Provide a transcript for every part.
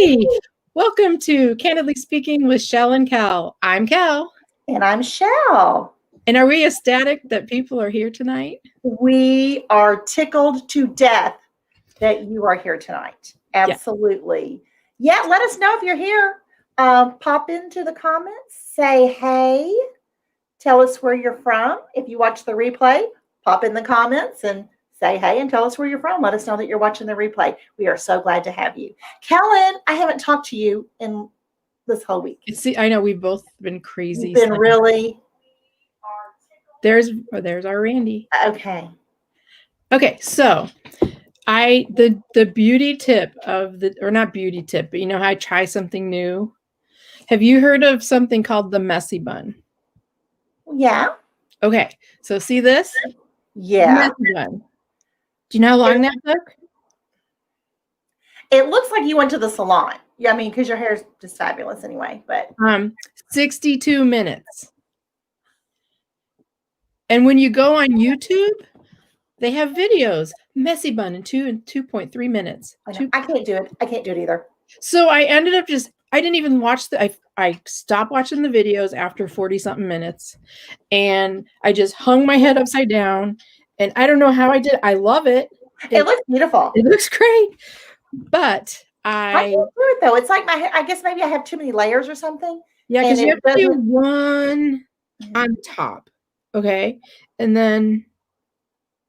Hey, welcome to Candidly Speaking with Chelle and Kelle. I'm Kelle. And I'm Chelle. And are we ecstatic that people are here tonight? We are tickled to death that you are here tonight. Absolutely. Yeah, let us know if you're here. Pop into the comments, say hey, tell us where you're from. If you watch the replay, pop in the comments and say hey and tell us where you're from. Let us know that you're watching the replay. We are so glad to have you. Kellen, I haven't talked to you in this whole week. See, I know we've both been crazy. You've been really... There's our Randy. Okay, so the beauty tip of or not beauty tip, but you know how I try something new? Have you heard of something called the messy bun? Yeah. Okay, so see this? Yeah. Messy bun. Do you know how long that took? It looks like you went to the salon. Yeah, I mean, because your hair is just fabulous anyway. But 62 minutes. And when you go on YouTube, they have videos. Messy bun in 2.3 minutes. I can't do it. I can't do it either. So I ended up I didn't even watch I stopped watching the videos after 40-something minutes. And I just hung my head upside down. And I don't know how I did. I love it. It looks beautiful. It looks great. But I can't do it though. It's like my hair. I guess maybe I have too many layers or something. Yeah, because you have to do one on top. Okay. And then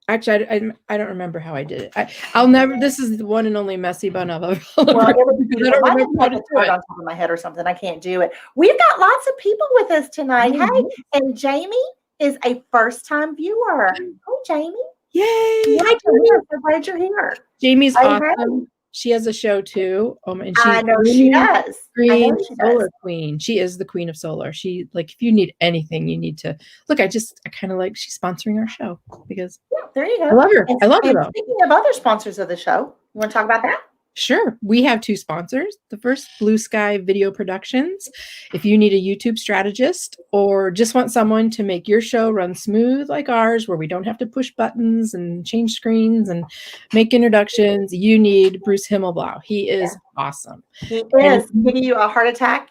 actually I don't remember how I did it. I'll never, this is the one and only messy bun I've ever. Well, it would be beautiful. I don't have to do it on top of my head or something. I can't do it. We've got lots of people with us tonight. Hey, and Jamie is a first-time viewer. Hey, Jamie. Yay. Hi, Jamie. I'm so glad you're here. Jamie's awesome. She has a show too. And I know she does. Green solar queen. She is the queen of solar. She, like, if you need anything, you need to look. I kind of like she's sponsoring our show because there you go. I love her. I love her. Speaking of other sponsors of the show, you want to talk about that? Sure. We have two sponsors. The first, Blue Sky Video Productions. If you need a YouTube strategist or just want someone to make your show run smooth like ours, where we don't have to push buttons and change screens and make introductions, you need Bruce Himmelblau. He is awesome. He is giving you a heart attack,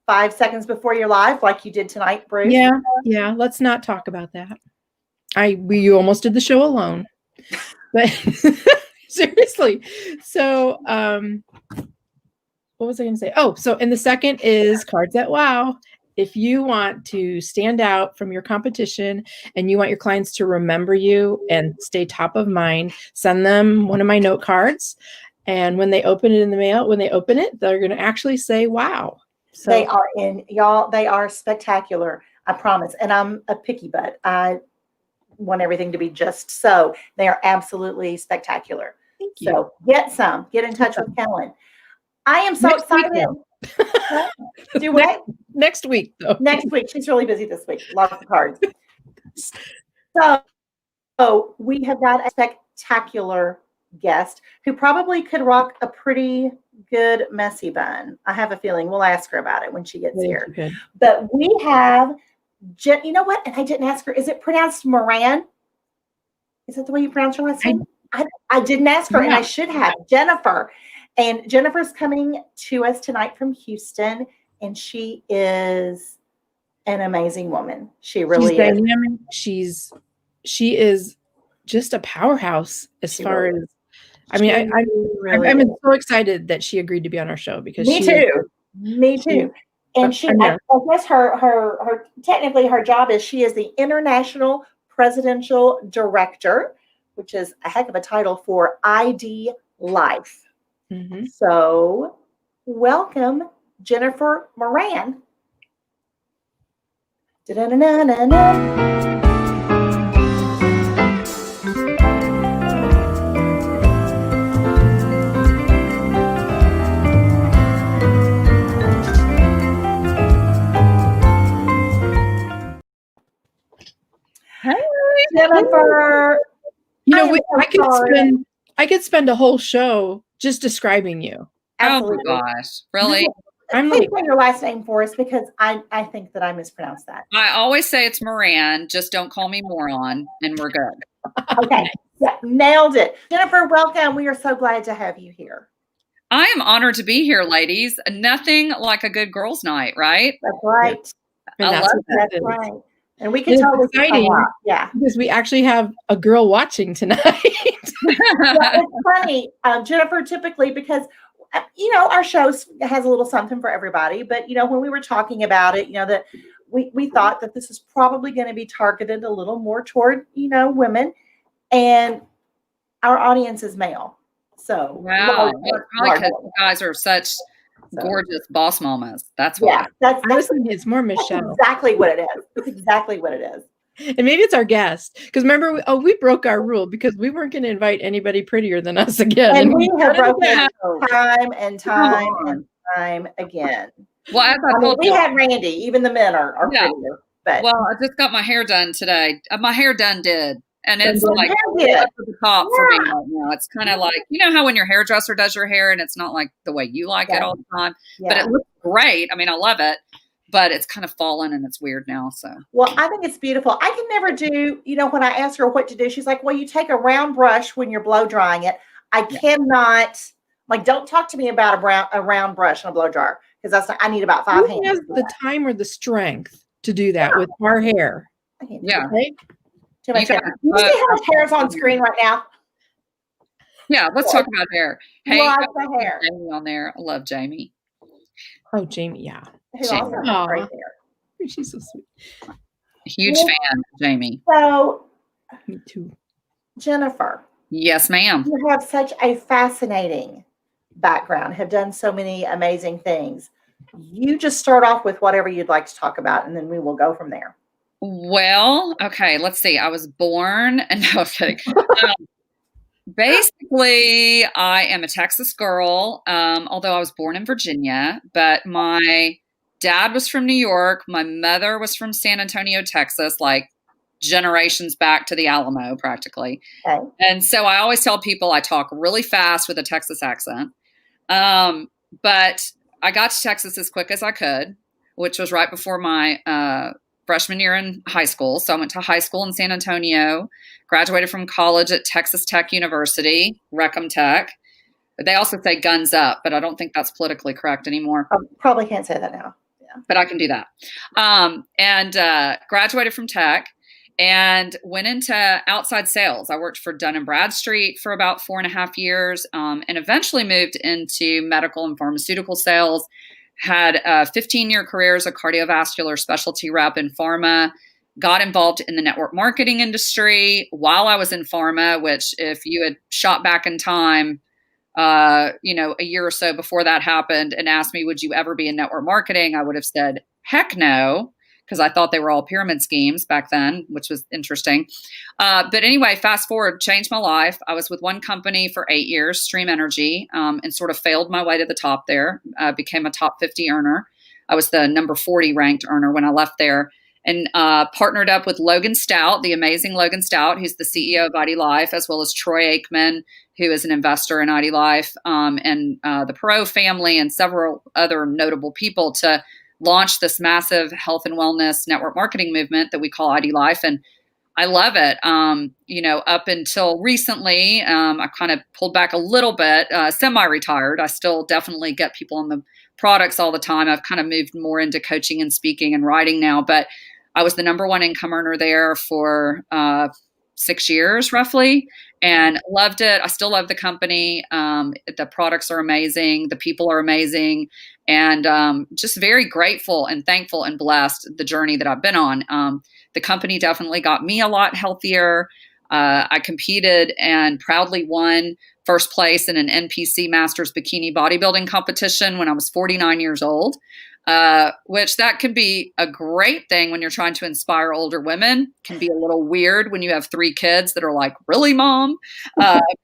5 seconds before you're live, like you did tonight, Bruce. Yeah. Let's not talk about that. You almost did the show alone, but seriously. So, what was I going to say? Oh, so, and the second is Cards at Wow. If you want to stand out from your competition and you want your clients to remember you and stay top of mind, send them one of my note cards. And when they open it in the mail, they're going to actually say, wow. So they are spectacular. I promise. And I'm a picky butt. I want everything to be just so. They are absolutely spectacular. Thank you. So get in touch with Kellen. I am so excited. Do what? Next week, though. Next week. She's really busy this week. Lots of cards. So we have got a spectacular guest who probably could rock a pretty good messy bun. I have a feeling we'll ask her about it when she gets here. Okay. But we have, you know what? And I didn't ask her. Is it pronounced Moran? Is that the way you pronounce her last name? I didn't ask her, and I should have. Jennifer. And Jennifer's coming to us tonight from Houston, and she is an amazing woman. She really is. She is just a powerhouse as far as, I'm so excited that she agreed to be on our show because Me too. And she, I guess her technically her job is she is the International Presidential Director, which is a heck of a title for ID Life. Mm-hmm. So welcome, Jennifer Moran. Hi, Jennifer. I could spend a whole show just describing you. Absolutely. Oh my gosh, really? Please say your last name for us because I think that I mispronounced that. I always say it's Moran. Just don't call me moron, and we're good. Okay. Yeah, nailed it. Jennifer, welcome. We are so glad to have you here. I am honored to be here, ladies. Nothing like a good girls' night, right? That's right. And I that's love what it. That's right. And we can It's tell this is a exciting. lot. Yeah. because we actually have a girl watching tonight. Well, it's funny, Jennifer, typically because, our shows has a little something for everybody. But, when we were talking about it, that we thought that this is probably going to be targeted a little more toward, women. And our audience is male. So, Wow. It's probably because you guys are such gorgeous boss mamas. That's why. Yeah, that's Honestly, it's more Michelle. exactly what it is. It's exactly what it is. And maybe it's our guest. Because remember, we broke our rule because we weren't going to invite anybody prettier than us again. And we have broken it time and time and time again. Well, as I told we had Randy. Even the men are prettier. But well, I just got my hair done today. My hair did. And it's like up to the top for me right now. It's kind of like, how when your hairdresser does your hair and it's not like the way you like it all the time, but it looks great. I mean, I love it, but it's kind of fallen and it's weird now. So, well, I think it's beautiful. I can never do, when I ask her what to do, she's like, well, you take a round brush when you're blow drying it. I cannot, don't talk to me about a round brush and a blow dryer because I need about 5 hands. Who has the time or the strength to do that with our hair? Yeah. Right? Too much hair. You see how much hair is on screen right now? Yeah, let's talk about hair. Hey, lots of hair. Jamie on there. I love Jamie. Oh, Jamie, yeah. Who also has great hair. She's so sweet. Huge fan of Jamie. So, me too. Jennifer. Yes, ma'am. You have such a fascinating background, have done so many amazing things. You just start off with whatever you'd like to talk about, and then we will go from there. Well, okay, let's see. I was born, and no, I'm kidding. Basically, I am a Texas girl, although I was born in Virginia, but my dad was from New York. My mother was from San Antonio, Texas, like generations back to the Alamo, practically. Okay. And so I always tell people I talk really fast with a Texas accent. But I got to Texas as quick as I could, which was right before my freshman year in high school. So I went to high school in San Antonio, graduated from college at Texas Tech University, Reckham Tech. They also say guns up, but I don't think that's politically correct anymore. I probably can't say that now. Yeah. But I can do that. And graduated from Tech and went into outside sales. I worked for Dun & Bradstreet for about 4.5 years and eventually moved into medical and pharmaceutical sales. Had a 15-year career as a cardiovascular specialty rep in pharma, got involved in the network marketing industry while I was in pharma, which if you had shot back in time, a year or so before that happened and asked me, would you ever be in network marketing? I would have said, heck no, because I thought they were all pyramid schemes back then, which was interesting. But anyway, fast forward, changed my life. I was with one company for 8 years, Stream Energy, and sort of failed my way to the top there, became a top 50 earner. I was the number 40 ranked earner when I left there and partnered up with Logan Stout, the amazing Logan Stout, who's the CEO of ID Life, as well as Troy Aikman, who is an investor in ID Life, and the Perot family and several other notable people to launch this massive health and wellness network marketing movement that we call ID Life. And I love it. Up until recently, I kind of pulled back a little bit, semi-retired. I still definitely get people on the products all the time. I've kind of moved more into coaching and speaking and writing now, but I was the number one income earner there for 6 years roughly and loved it. I still love the company. The products are amazing. The people are amazing. And just very grateful and thankful and blessed the journey that I've been on. The company definitely got me a lot healthier. I competed and proudly won first place in an NPC Masters Bikini Bodybuilding competition when I was 49 years old, which that can be a great thing when you're trying to inspire older women. Can be a little weird when you have 3 kids that are like, really, mom?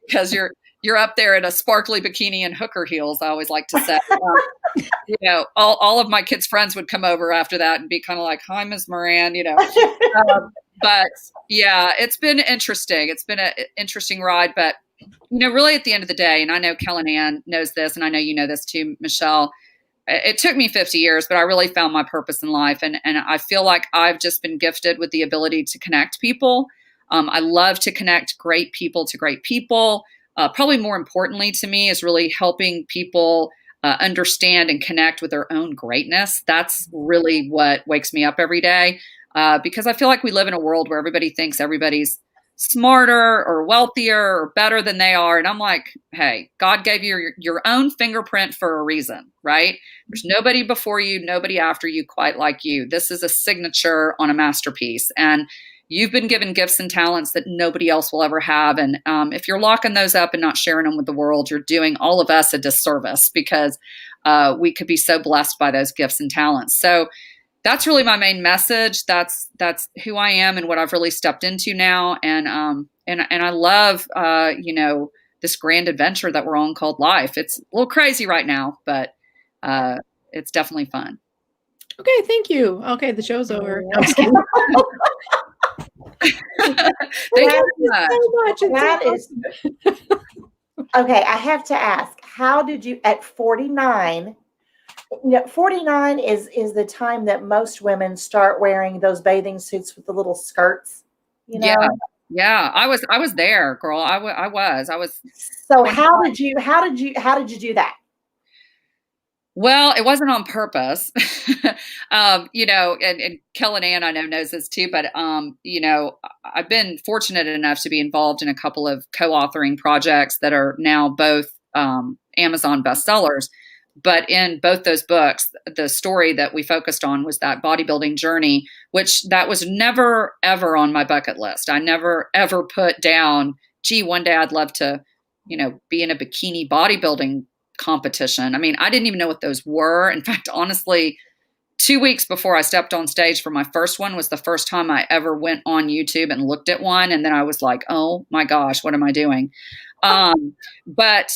Because you're up there in a sparkly bikini and hooker heels, I always like to say. All of my kids' friends would come over after that and be kind of like, hi, Ms. Moran, But yeah, it's been interesting. It's been an interesting ride. But, really at the end of the day, and I know Kellen knows this, and I know you know this too, Michelle, it took me 50 years, but I really found my purpose in life. And I feel like I've just been gifted with the ability to connect people. I love to connect great people to great people. probably more importantly to me is really helping people understand and connect with their own greatness. That's really what wakes me up every day, because I feel like we live in a world where everybody thinks everybody's smarter or wealthier or better than they are. And I'm like, hey, God gave you your own fingerprint for a reason, right? There's nobody before you, nobody after you quite like you. This is a signature on a masterpiece. And you've been given gifts and talents that nobody else will ever have. And if you're locking those up and not sharing them with the world, you're doing all of us a disservice, because we could be so blessed by those gifts and talents. So that's really my main message. That's who I am and what I've really stepped into now. And I love, this grand adventure that we're on called life. It's a little crazy right now, but it's definitely fun. Okay. Thank you. Okay. The show's over. No, I'm just kidding. Thank you so much. That is okay. I have to ask, how did you at 49? 49 is the time that most women start wearing those bathing suits with the little skirts. Yeah. I was there, girl. I was. So how did you do that? Well, it wasn't on purpose, and Kellen Ann, I know, knows this too, but, I've been fortunate enough to be involved in a couple of co-authoring projects that are now both Amazon bestsellers. But in both those books, the story that we focused on was that bodybuilding journey, which that was never, ever on my bucket list. I never, ever put down, gee, one day I'd love to, be in a bikini bodybuilding competition. I mean, I didn't even know what those were. In fact, honestly, 2 weeks before I stepped on stage for my first one was the first time I ever went on YouTube and looked at one. And then I was like, oh my gosh, what am I doing? But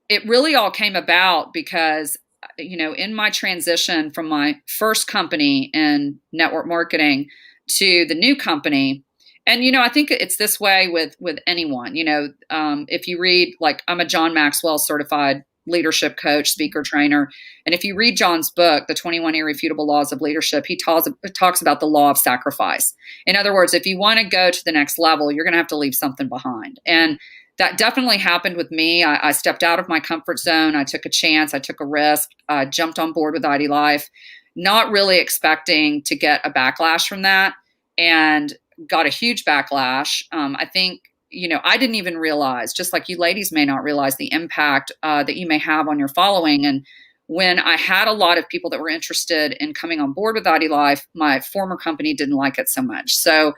it really all came about because, in my transition from my first company in network marketing to the new company, and, I think it's this way with anyone, if you read, like, I'm a John Maxwell certified leadership coach, speaker, trainer. And if you read John's book, The 21 Irrefutable Laws of Leadership, he talks about the law of sacrifice. In other words, if you want to go to the next level, you're going to have to leave something behind. And that definitely happened with me. I stepped out of my comfort zone. I took a chance. I took a risk. I jumped on board with ID Life, not really expecting to get a backlash from that, and got a huge backlash. I think, I didn't even realize, just like you ladies may not realize, the impact that you may have on your following. And when I had a lot of people that were interested in coming on board with ID Life, my former company didn't like it so much. So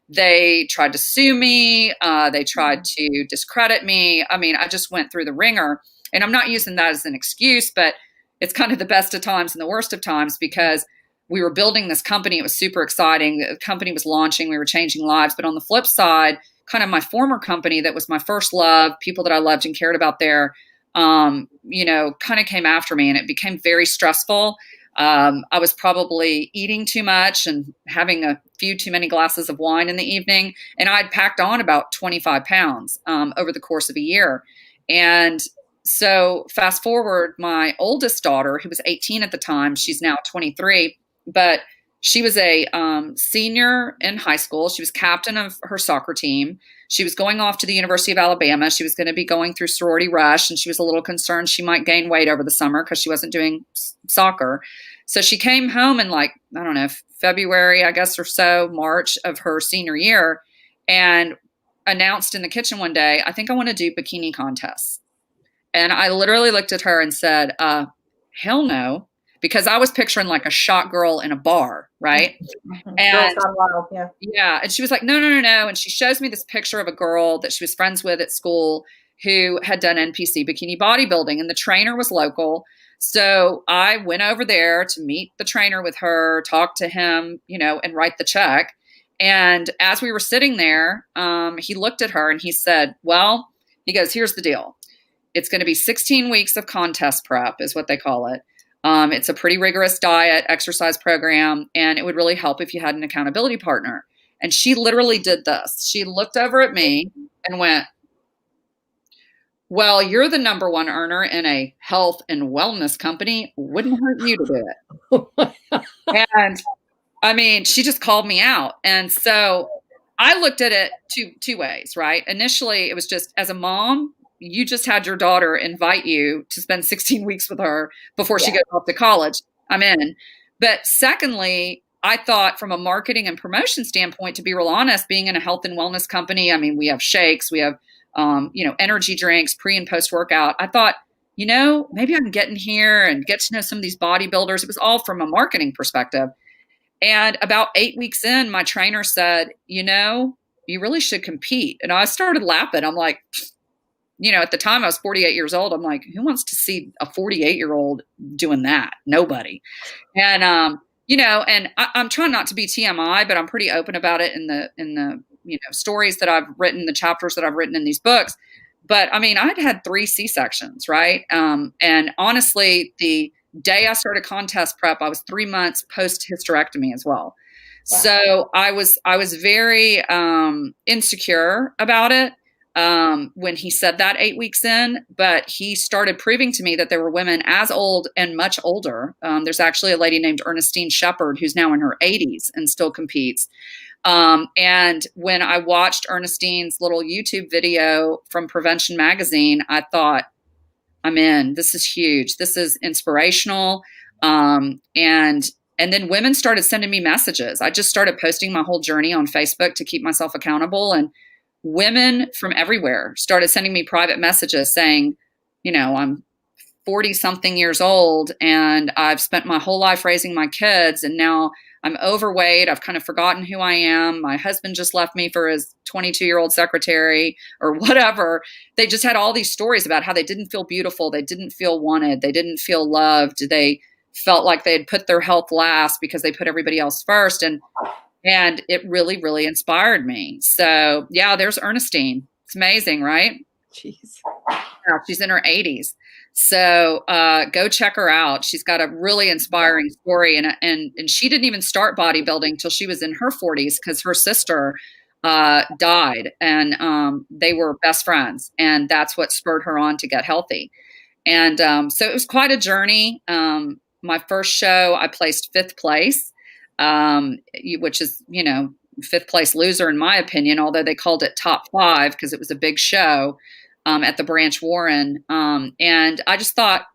they tried to sue me. They tried to discredit me. I mean, I just went through the ringer, and I'm not using that as an excuse, but it's kind of the best of times and the worst of times, because we were building this company. It was super exciting. The company was launching. We were changing lives. But on the flip side, kind of my former company that was my first love, people that I loved and cared about there, kind of came after me, and it became very stressful. I was probably eating too much and having a few too many glasses of wine in the evening. And I'd packed on about 25 pounds over the course of a year. And so fast forward, my oldest daughter, who was 18 at the time, she's now 23, but she was a senior in high school. She was captain of her soccer team. She was going off to the University of Alabama. She was going to be going through sorority rush, and she was a little concerned she might gain weight over the summer because she wasn't doing soccer. So she came home in, like, I don't know, February, I guess, or so, March of her senior year, and announced in the kitchen one day, I think I want to do bikini contests. And I literally looked at her and said, hell no. Because I was picturing like a shot girl in a bar, right? And yeah. And she was like, no. And she shows me this picture of a girl that she was friends with at school who had done NPC bikini bodybuilding, and the trainer was local. So I went over there to meet the trainer with her, talk to him, and write the check. And as we were sitting there, he looked at her and he said, well, he goes, here's the deal. It's going to be 16 weeks of contest prep is what they call it. It's a pretty rigorous diet, exercise program, and it would really help if you had an accountability partner. And she literally did this. She looked over at me and went, well, you're the number one earner in a health and wellness company. Wouldn't hurt you to do it. And I mean, she just called me out. And so I looked at it two ways, right? Initially, it was just as a mom, you just had your daughter invite you to spend 16 weeks with her before she goes off to college. I'm in. But secondly, I thought from a marketing and promotion standpoint, to be real honest, being in a health and wellness company, I mean, we have shakes, we have, energy drinks, pre and post workout. I thought, maybe I can get in here and get to know some of these bodybuilders. It was all from a marketing perspective. And about 8 weeks in, my trainer said, you really should compete. And I started laughing. I'm like, at the time I was 48 years old. I'm like, who wants to see a 48-year-old doing that? Nobody. And, and I'm trying not to be TMI, but I'm pretty open about it in the stories that I've written, the chapters that I've written in these books. But I mean, I'd had 3 C-sections, right? And honestly, the day I started contest prep, I was 3 months post hysterectomy as well. Wow. So I was very insecure about it when he said that 8 weeks in, but he started proving to me that there were women as old and much older. There's actually a lady named Ernestine Shepard who's now in her 80s and still competes. And when I watched Ernestine's little YouTube video from Prevention Magazine, I thought, I'm in. This is huge. This is inspirational. And then women started sending me messages. I just started posting my whole journey on Facebook to keep myself accountable. And women from everywhere started sending me private messages saying, I'm 40 something years old and I've spent my whole life raising my kids. And now I'm overweight. I've kind of forgotten who I am. My husband just left me for his 22-year-old secretary or whatever. They just had all these stories about how they didn't feel beautiful. They didn't feel wanted. They didn't feel loved. They felt like they had put their health last because they put everybody else first. And it really, really inspired me. So yeah, there's Ernestine. It's amazing, right? Jeez. Yeah, she's in her 80s. So go check her out. She's got a really inspiring story. And she didn't even start bodybuilding till she was in her 40s because her sister died and they were best friends. And that's what spurred her on to get healthy. And so it was quite a journey. My first show, I placed 5th place, which is, 5th place loser in my opinion, although they called it top 5 because it was a big show. At the Branch Warren. And I just thought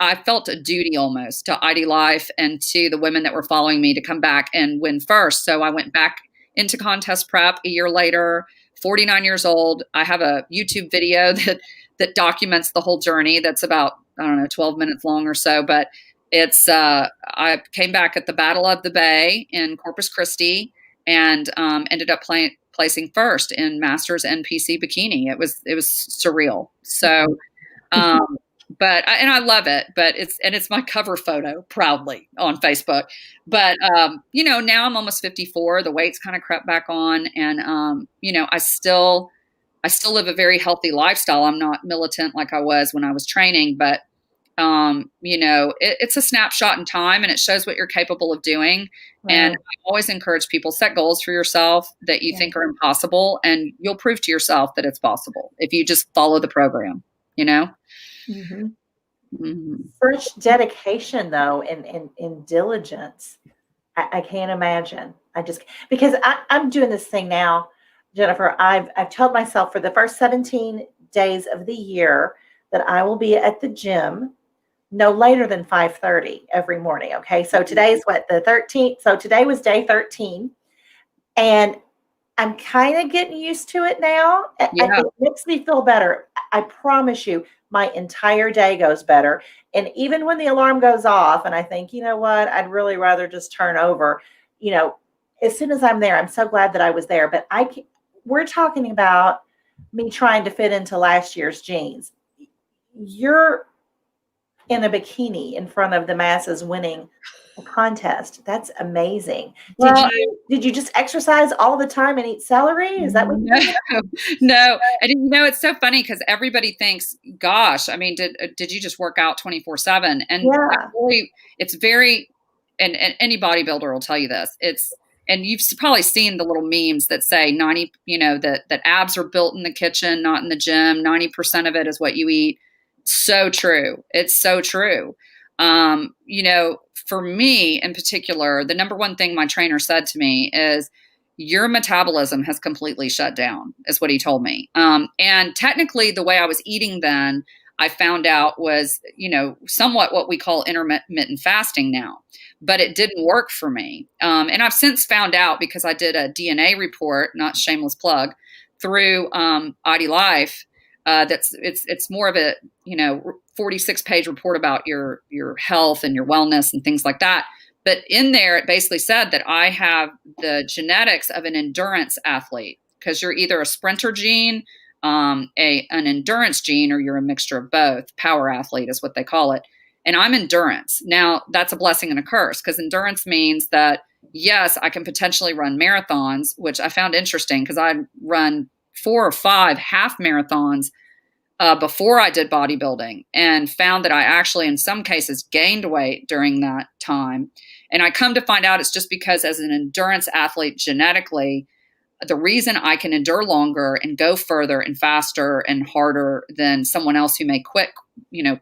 I felt a duty almost to ID Life and to the women that were following me to come back and win first. So I went back into contest prep a year later, 49 years old. I have a YouTube video that documents the whole journey. That's about, 12 minutes long or so, but it's, I came back at the Battle of the Bay in Corpus Christi and ended up placing first in Masters NPC bikini. It was surreal. So, but I love it, but it's my cover photo proudly on Facebook, but, now I'm almost 54, the weight's kind of crept back on and, I still live a very healthy lifestyle. I'm not militant like I was when I was training, but, it's a snapshot in time and it shows what you're capable of doing. Right. And I always encourage people, set goals for yourself that you think are impossible and you'll prove to yourself that it's possible if you just follow the program, Mm-hmm. Mm-hmm. Such dedication though, and diligence. I can't imagine. Because I'm doing this thing now, Jennifer, I've told myself for the first 17 days of the year that I will be at the gym no later than 5:30 every morning. Okay. So today's the 13th. So today was day 13 and I'm kind of getting used to it now. Yeah. It makes me feel better. I promise you my entire day goes better. And even when the alarm goes off and I think, you know what, I'd really rather just turn over, as soon as I'm there, I'm so glad that I was there, but we're talking about me trying to fit into last year's jeans. You're in a bikini in front of the masses winning a contest. That's amazing. Did you just exercise all the time and eat celery? Is that what you did? No. And it's so funny because everybody thinks, gosh, I mean, did you just work out 24/7? And really, it's very, and any bodybuilder will tell you this. And you've probably seen the little memes that say 90, that abs are built in the kitchen, not in the gym. 90% of it is what you eat. So true. It's so true. For me in particular, the number one thing my trainer said to me is, your metabolism has completely shut down, is what he told me. And technically, the way I was eating then, I found out was, somewhat what we call intermittent fasting now, but it didn't work for me. And I've since found out, because I did a DNA report, not shameless plug, through ID Life. It's more of a 46-page report about your health and your wellness and things like that. But in there, it basically said that I have the genetics of an endurance athlete, because you're either a sprinter gene, an endurance gene, or you're a mixture of both. Power athlete is what they call it. And I'm endurance. Now, that's a blessing and a curse, because endurance means that, yes, I can potentially run marathons, which I found interesting, because I run 4 or 5 half marathons before I did bodybuilding, and found that I actually, in some cases, gained weight during that time. And I come to find out it's just because, as an endurance athlete, genetically, the reason I can endure longer and go further and faster and harder than someone else who may quit,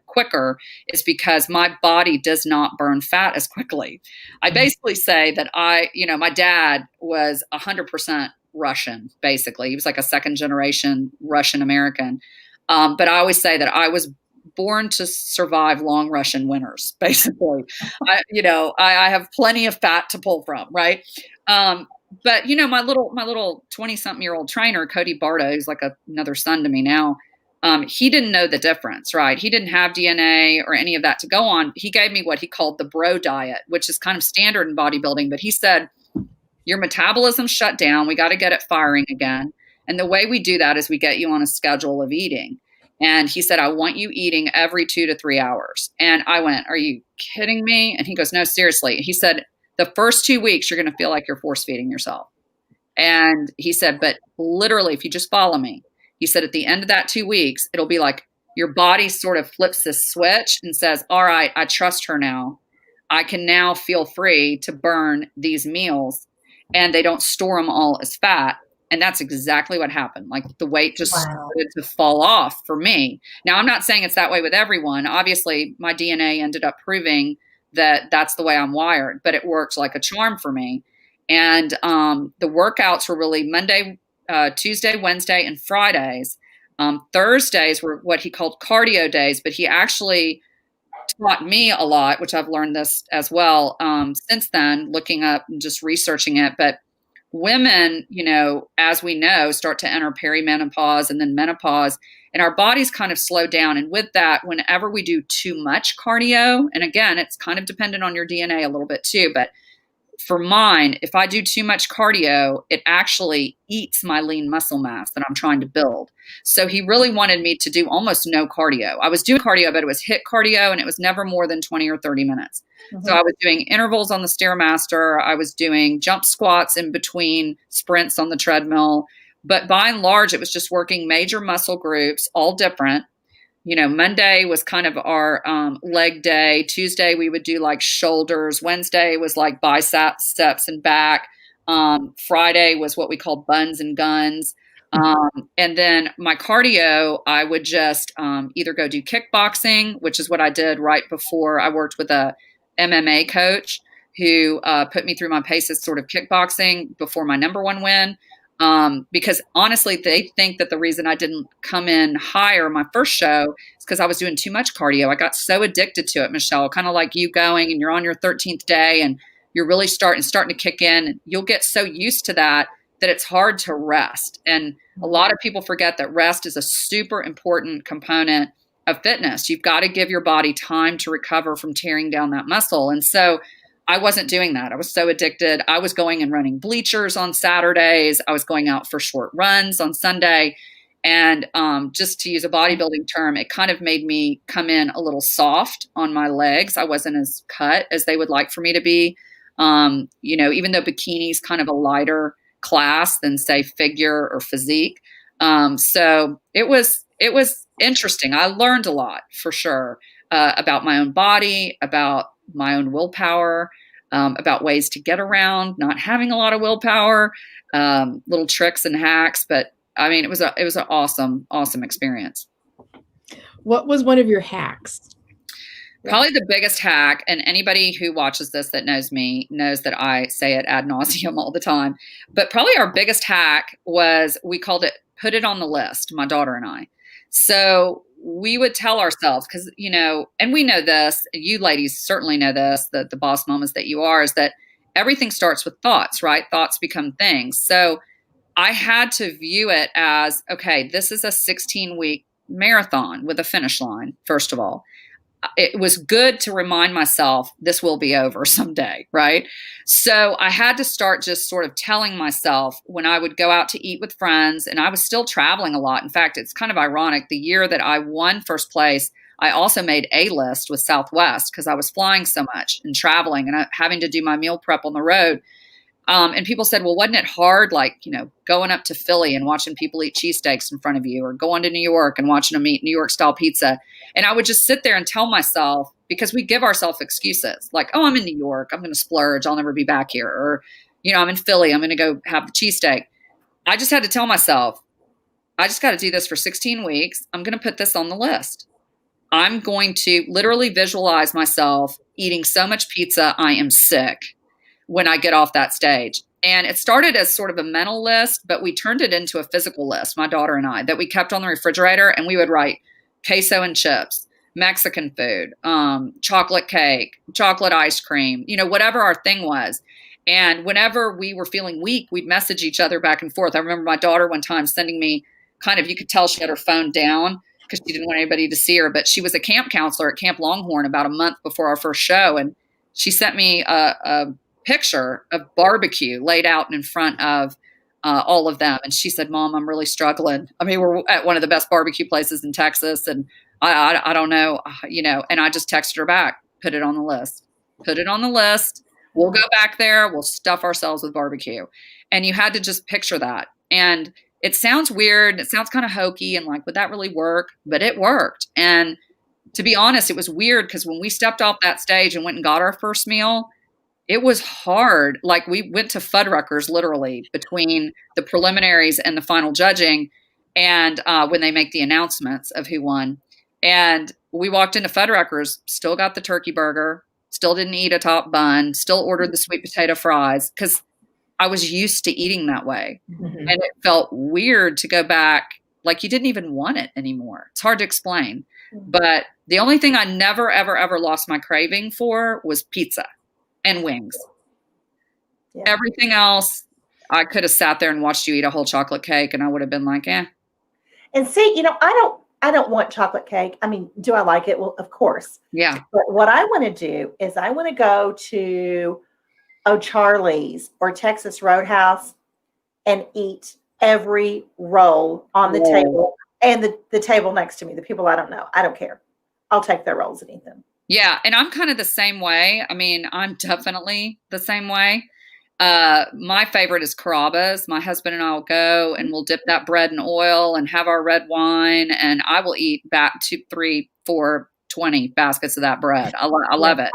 quicker, is because my body does not burn fat as quickly. I basically say that my dad was 100% Russian, basically. He was like a second generation Russian American. But I always say that I was born to survive long Russian winters, basically. I have plenty of fat to pull from, right? But my little 20-something-year-old trainer, Cody Barta, who's like another son to me now, he didn't know the difference, right? He didn't have DNA or any of that to go on. He gave me what he called the bro diet, which is kind of standard in bodybuilding. But he said, your metabolism shut down. We got to get it firing again. And the way we do that is we get you on a schedule of eating. And he said, I want you eating every 2 to 3 hours. And I went, are you kidding me? And he goes, no, seriously. He said, the first 2 weeks, you're going to feel like you're force feeding yourself. And he said, but literally, if you just follow me, he said, at the end of that 2 weeks, it'll be like your body sort of flips this switch and says, all right, I trust her now. I can now feel free to burn these meals, and they don't store them all as fat. And that's exactly what happened. Like, the weight just started to fall off for me. Now, I'm not saying it's that way with everyone. Obviously, my DNA ended up proving that that's the way I'm wired, but it worked like a charm for me. And the workouts were really Monday, Tuesday, Wednesday, and Fridays. Thursdays were what he called cardio days, but he actually taught me a lot, which I've learned this as well since then, looking up and just researching it. But women, as we know, start to enter perimenopause and then menopause, and our bodies kind of slow down. And with that, whenever we do too much cardio, and again, it's kind of dependent on your DNA a little bit too, but for mine, if I do too much cardio, it actually eats my lean muscle mass that I'm trying to build. So he really wanted me to do almost no cardio. I was doing cardio, but it was HIIT cardio, and it was never more than 20 or 30 minutes. Mm-hmm. So I was doing intervals on the Stairmaster. I was doing jump squats in between sprints on the treadmill. But by and large, it was just working major muscle groups, all different. Monday was kind of our leg day. Tuesday, we would do like shoulders. Wednesday was like biceps and back. Friday was what we called buns and guns. And then my cardio, I would just either go do kickboxing, which is what I did right before. I worked with a MMA coach who put me through my paces sort of kickboxing before my number one win. Because honestly, they think that the reason I didn't come in higher my first show is because I was doing too much cardio. I got so addicted to it, Michelle, kind of like you going and you're on your 13th day and you're really starting to kick in. You'll get so used to that it's hard to rest. And a lot of people forget that rest is a super important component of fitness. You've got to give your body time to recover from tearing down that muscle. And so I wasn't doing that. I was so addicted. I was going and running bleachers on Saturdays. I was going out for short runs on Sunday. And just to use a bodybuilding term, it kind of made me come in a little soft on my legs. I wasn't as cut as they would like for me to be. Even though bikini is kind of a lighter class than, say, figure or physique. So it was interesting. I learned a lot for sure about my own body, about my own willpower, about ways to get around not having a lot of willpower, little tricks and hacks. But I mean, it was an awesome experience. What was one of your hacks? Probably the biggest hack, and anybody who watches this that knows me knows that I say it ad nauseum all the time, but probably our biggest hack was, we called it put it on the list, my daughter and I. So we would tell ourselves, because, and we know this, you ladies certainly know this, that the boss mamas that you are, is that everything starts with thoughts, right? Thoughts become things. So I had to view it as, okay, this is a 16-week marathon with a finish line, first of all. It was good to remind myself this will be over someday, right? So I had to start just sort of telling myself when I would go out to eat with friends, and I was still traveling a lot. In fact, it's kind of ironic. The year that I won first place, I also made A-list with Southwest because I was flying so much and traveling and having to do my meal prep on the road. And people said, well, wasn't it hard, going up to Philly and watching people eat cheesesteaks in front of you, or going to New York and watching them eat New York style pizza? And I would just sit there and tell myself, because we give ourselves excuses like, oh, I'm in New York, I'm going to splurge, I'll never be back here. Or, I'm in Philly, I'm going to go have the cheesesteak. I just had to tell myself, I just got to do this for 16 weeks. I'm going to put this on the list. I'm going to literally visualize myself eating so much pizza, I am sick when I get off that stage. And it started as sort of a mental list, but we turned it into a physical list, my daughter and I, that we kept on the refrigerator, and we would write queso and chips, Mexican food, chocolate cake, chocolate ice cream, whatever our thing was. And whenever we were feeling weak, we'd message each other back and forth. I remember my daughter one time sending me you could tell she had her phone down because she didn't want anybody to see her, but she was a camp counselor at Camp Longhorn about a month before our first show. And she sent me a picture of barbecue laid out in front of all of them. And she said, Mom, I'm really struggling. I mean, we're at one of the best barbecue places in Texas. And I don't know, and I just texted her back, put it on the list, put it on the list. We'll go back there. We'll stuff ourselves with barbecue. And you had to just picture that. And it sounds weird. It sounds kind of hokey and like, would that really work? But it worked. And to be honest, it was weird because when we stepped off that stage and went and got our first meal, it was hard. Like, we went to Fuddruckers literally between the preliminaries and the final judging, and when they make the announcements of who won. And we walked into Fuddruckers, still got the turkey burger, still didn't eat a top bun, still ordered the sweet potato fries because I was used to eating that way. Mm-hmm. And it felt weird to go back, like you didn't even want it anymore. It's hard to explain. Mm-hmm. But the only thing I never, ever, ever lost my craving for was pizza and wings. Yeah. Everything else, I could have sat there and watched you eat a whole chocolate cake and I would have been like, eh. And see, I don't want chocolate cake. I mean, do I like it? Well, of course. Yeah. But what I want to do is I want to go to O'Charlie's or Texas Roadhouse and eat every roll on the table and the table next to me, the people I don't know. I don't care. I'll take their rolls and eat them. Yeah. And I'm kind of the same way. I mean, I'm definitely the same way. My favorite is Carrabba's. My husband and I will go and we'll dip that bread in oil and have our red wine. And I will eat back 2, 3, 4, 20 baskets of that bread. I love it.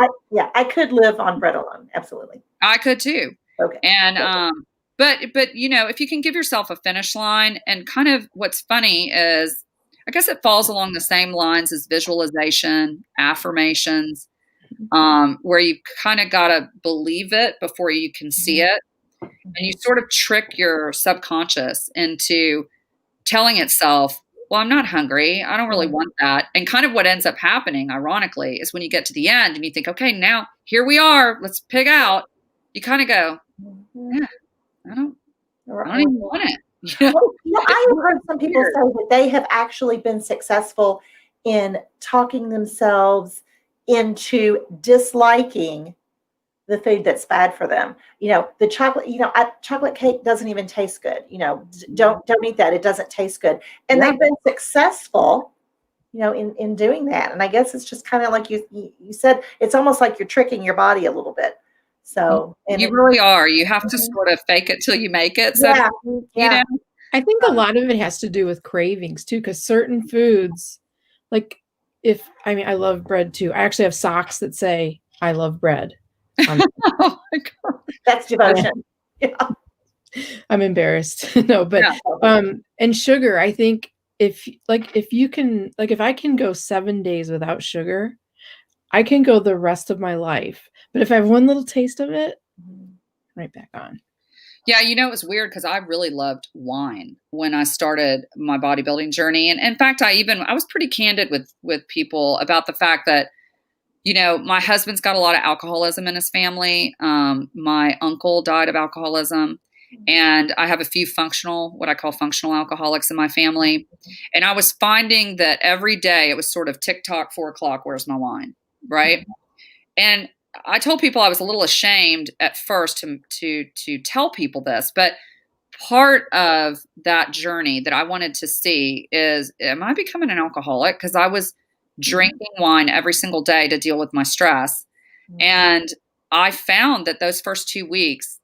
I could live on bread alone. Absolutely. I could too. Okay. And, but, if you can give yourself a finish line, and kind of what's funny is, I guess it falls along the same lines as visualization, affirmations, where you kind of got to believe it before you can see it. And you sort of trick your subconscious into telling itself, well, I'm not hungry. I don't really want that. And kind of what ends up happening, ironically, is when you get to the end and you think, okay, now here we are, let's pig out. You kind of go, yeah, I don't even want it. I have heard some people say that they have actually been successful in talking themselves into disliking the food that's bad for them. The chocolate, chocolate cake doesn't even taste good. Don't eat that. It doesn't taste good. And they've been successful, in doing that. And I guess it's just kind of like you said, it's almost like you're tricking your body a little bit. So you really are. You have to sort of fake it till you make it. So, I think a lot of it has to do with cravings too, because certain foods, like I love bread too. I actually have socks that say, I love bread. Oh my God. That's devotion. Yeah. I'm embarrassed. No, but, and sugar, I think if I can go 7 days without sugar, I can go the rest of my life. But if I have one little taste of it, right back on. Yeah, it was weird because I really loved wine when I started my bodybuilding journey. And in fact, I was pretty candid with people about the fact that, my husband's got a lot of alcoholism in his family. My uncle died of alcoholism. And I have a few what I call functional alcoholics in my family. And I was finding that every day it was sort of TikTok, 4:00, where's my wine? Right. And I told people I was a little ashamed at first to tell people this, but part of that journey that I wanted to see is, am I becoming an alcoholic? Because I was drinking wine every single day to deal with my stress. And I found that those first 2 weeks,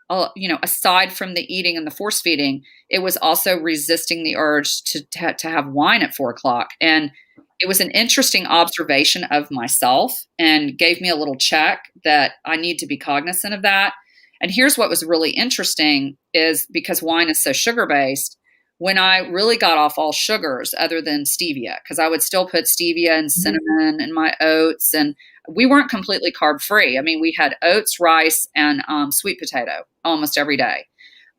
aside from the eating and the force feeding, it was also resisting the urge to have wine at 4:00. And it was an interesting observation of myself and gave me a little check that I need to be cognizant of that. And here's what was really interesting is because wine is so sugar-based, when I really got off all sugars other than stevia, because I would still put stevia and cinnamon in my oats, and we weren't completely carb-free. I mean, we had oats, rice, and sweet potato almost every day.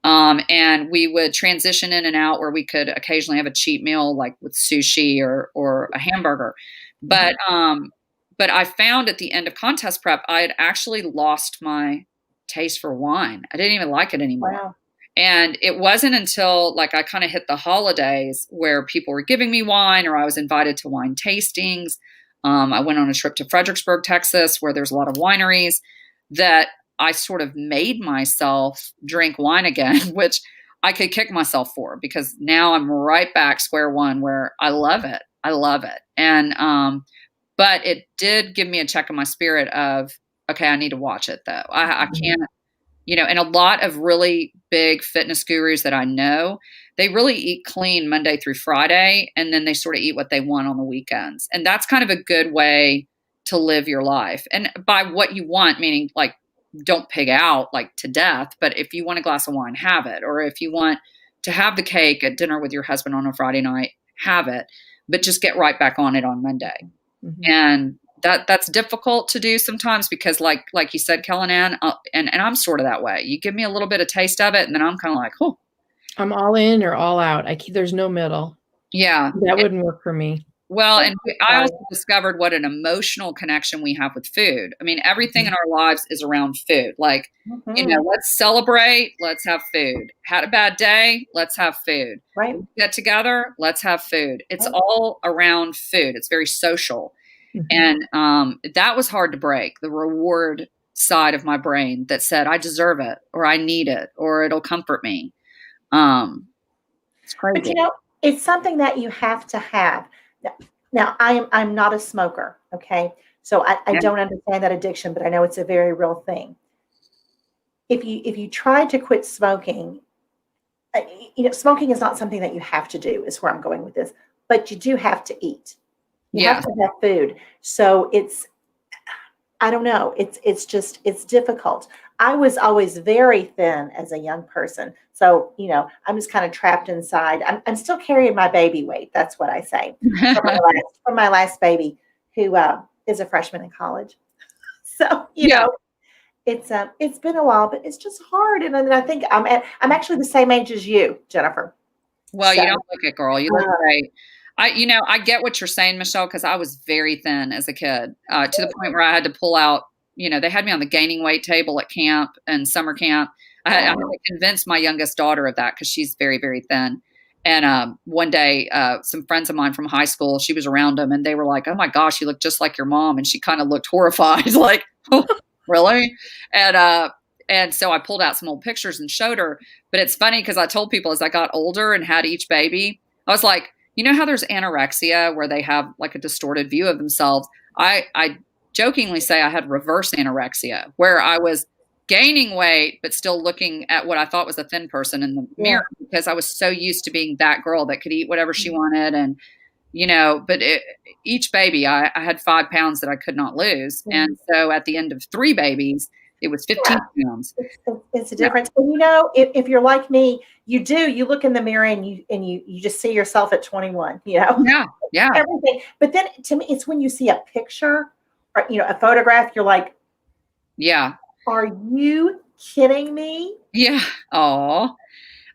And we would transition in and out where we could occasionally have a cheat meal, like with sushi or a hamburger. But I found at the end of contest prep, I had actually lost my taste for wine. I didn't even like it anymore. Wow. And it wasn't until I kind of hit the holidays where people were giving me wine, or I was invited to wine tastings. I went on a trip to Fredericksburg, Texas, where there's a lot of wineries, that I sort of made myself drink wine again, which I could kick myself for, because now I'm right back square one where I love it. I love it. And, but it did give me a check in my spirit of, okay, I need to watch it though. I can't, and a lot of really big fitness gurus that I know, they really eat clean Monday through Friday, and then they sort of eat what they want on the weekends. And that's kind of a good way to live your life. And by what you want, meaning don't pig out to death, but if you want a glass of wine, have it. Or if you want to have the cake at dinner with your husband on a Friday night, have it, but just get right back on it on Monday. And that's difficult to do sometimes because like you said, Kellen, and I'm sort of that way. You give me a little bit of taste of it, and then I'm kind of like, oh, I'm all in or all out. There's no middle. Yeah. That wouldn't work for me. Well, and I also discovered what an emotional connection we have with food. I mean, everything in our lives is around food. Let's celebrate. Let's have food. Had a bad day. Let's have food. Right. Get together. Let's have food. It's all around food. It's very social. And that was hard to break, the reward side of my brain that said, I deserve it, or I need it, or it'll comfort me. It's crazy. But it's something that you have to have. Now, I'm not a smoker, okay? So I don't understand that addiction, but I know it's a very real thing. If you try to quit smoking, smoking is not something that you have to do, is where I'm going with this, but you do have to eat. You have to have food. So I don't know. It's difficult. I was always very thin as a young person. So, I'm just kind of trapped inside. I'm still carrying my baby weight. That's what I say from my last baby, who is a freshman in college. So, it's been a while, but it's just hard. And then I think I'm actually the same age as you, Jennifer. Well, you don't look it, girl. You look great. I get what you're saying, Michelle, because I was very thin as a kid, to the point where I had to pull out, they had me on the gaining weight table at camp and summer camp. I had to convince my youngest daughter of that because she's very, very thin. And one day, some friends of mine from high school, she was around them, and they were like, oh my gosh, you look just like your mom. And she kind of looked horrified, like, oh, really? And so I pulled out some old pictures and showed her. But it's funny because I told people as I got older and had each baby, I was like, how there's anorexia where they have a distorted view of themselves. I jokingly say I had reverse anorexia, where I was gaining weight, but still looking at what I thought was a thin person in the mirror, because I was so used to being that girl that could eat whatever she wanted. And, but each baby, I had 5 pounds that I could not lose. And so at the end of 3 babies, it was 15 pounds. It's a difference. And if you're like me, you look in the mirror and you just see yourself at 21, Yeah. Everything. But then to me, it's when you see a picture a photograph, you're like, yeah. are you kidding me? Yeah. Oh,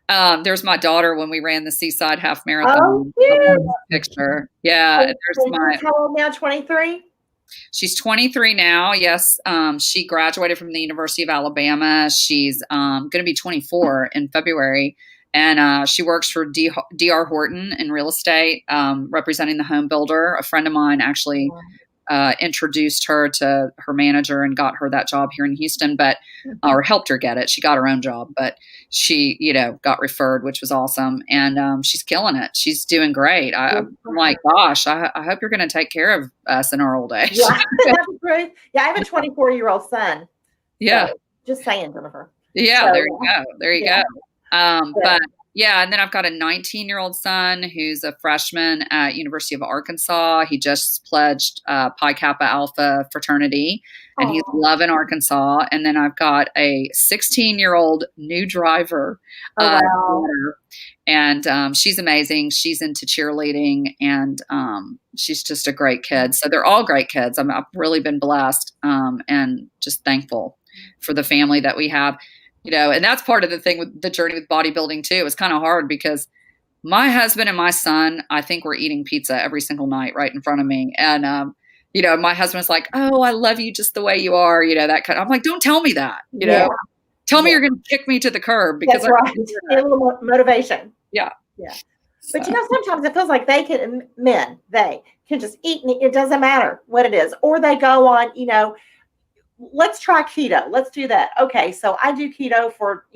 there's my daughter when we ran the Seaside Half Oh, Marathon. cute. Picture. Yeah. And there's my. How old now? 23. She's 23 now. Yes. She graduated from the University of Alabama. She's going to be 24 in February. And she works for D.R. Horton in real estate, representing the home builder. A friend of mine actually introduced her to her manager and got her that job here in Houston, or helped her get it. She got her own job, but she, got referred, which was awesome. And she's killing it. She's doing great. I'm like, gosh, I hope you're going to take care of us in our old age. Yeah, that's great. Yeah, I have a 24-year-old son. Yeah. So, just saying, Jennifer. Yeah, So, there you go. There you go. But yeah, and then I've got a 19-year-old son who's a freshman at University of Arkansas. He just pledged Pi Kappa Alpha fraternity, and he's loving Arkansas. And then I've got a 16-year-old new driver, and she's amazing. She's into cheerleading, and she's just a great kid. So they're all great kids. I've really been blessed, and just thankful for the family that we have. And that's part of the thing with the journey with bodybuilding too. It's kind of hard because my husband and my son, I think, were eating pizza every single night right in front of me. And, my husband was like, "Oh, I love you just the way you are." That kind of, I'm like, don't tell me that, tell me you're going to kick me to the curb because that's right. A little motivation. Yeah. Yeah. But sometimes it feels like they can just eat and it doesn't matter what it is. Or they go on, let's try keto. Let's do that. Okay. So I do keto for,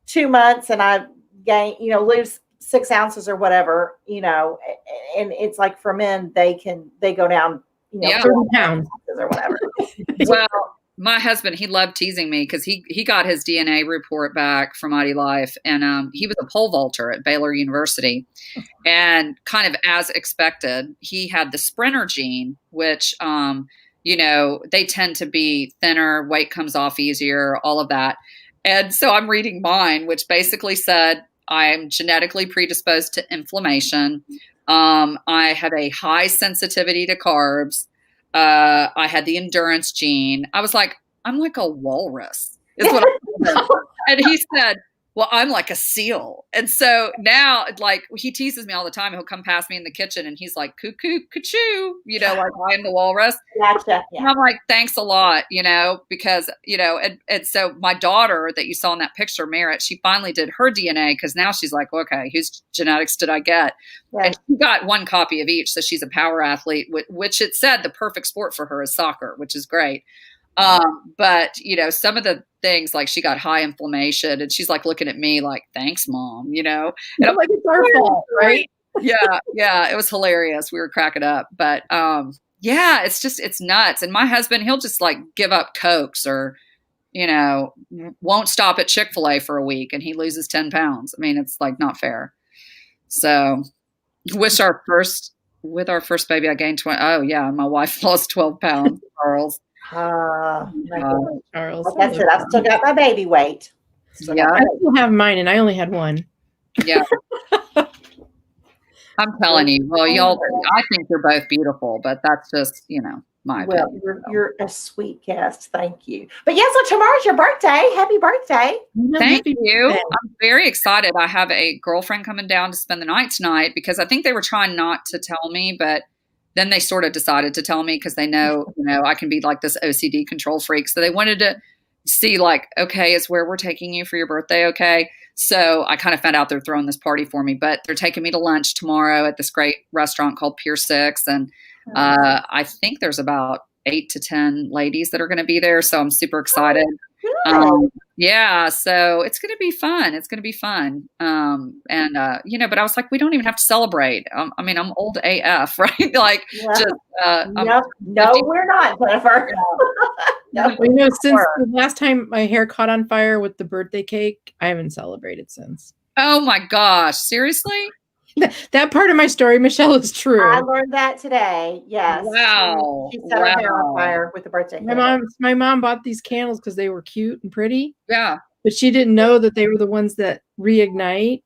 2 months and I gain, lose 6 ounces or whatever, and it's like for men, they go down, 30 pounds or whatever. Well, my husband, he loved teasing me because he got his DNA report back from Mighty Life, and he was a pole vaulter at Baylor University, and kind of as expected, he had the sprinter gene, which, they tend to be thinner, weight comes off easier, all of that. And so I'm reading mine, which basically said I'm genetically predisposed to inflammation. I have a high sensitivity to carbs. I had the endurance gene. I was like, I'm like a walrus, is what I said. And he said, well, I'm like a seal. And so now, like, he teases me all the time. He'll come past me in the kitchen and he's like, cuckoo, cuckoo, like I'm the walrus. Gotcha. Yeah. And I'm like, thanks a lot, because, and so my daughter that you saw in that picture, Maret, she finally did her DNA because now she's like, okay, whose genetics did I get? Right. And she got 1 copy of each. So she's a power athlete, which it said the perfect sport for her is soccer, which is great. But some of the things, like she got high inflammation and she's like looking at me like, thanks, Mom, and I'm like, it's our fault, right? Yeah. It was hilarious. We were cracking up, but, it's nuts. And my husband, he'll just like give up Cokes or, won't stop at Chick-fil-A for a week and he loses 10 pounds. I mean, it's like not fair. So with our first baby, I gained 20. Oh yeah. My wife lost 12 pounds, Charles. Charles. Like I said, I've still got my baby weight. I still have mine, and I only had 1. Yeah, I'm telling you. Well, I think you're both beautiful, but that's just my opinion. You're a sweet guest. Thank you. But so tomorrow's your birthday. Happy birthday! Thank you. I'm very excited. I have a girlfriend coming down to spend the night tonight because I think they were trying not to tell me, but then they sort of decided to tell me because they know, I can be like this OCD control freak. So they wanted to see like, okay, is where we're taking you for your birthday. Okay. So I kind of found out they're throwing this party for me, but they're taking me to lunch tomorrow at this great restaurant called Pier 6. And I think there's about 8 to 10 ladies that are going to be there. So I'm super excited. So it's going to be fun. It's going to be fun. But I was like, we don't even have to celebrate. I mean, I'm old AF, right? Like, no, we're not, Jennifer. Since the last time my hair caught on fire with the birthday cake, I haven't celebrated since. Oh my gosh. Seriously? That part of my story, Michelle, is true. I learned that today. Yes. Wow. She set her hair on fire with the birthday cake. My mom bought these candles because they were cute and pretty. Yeah. But she didn't know that they were the ones that reignite.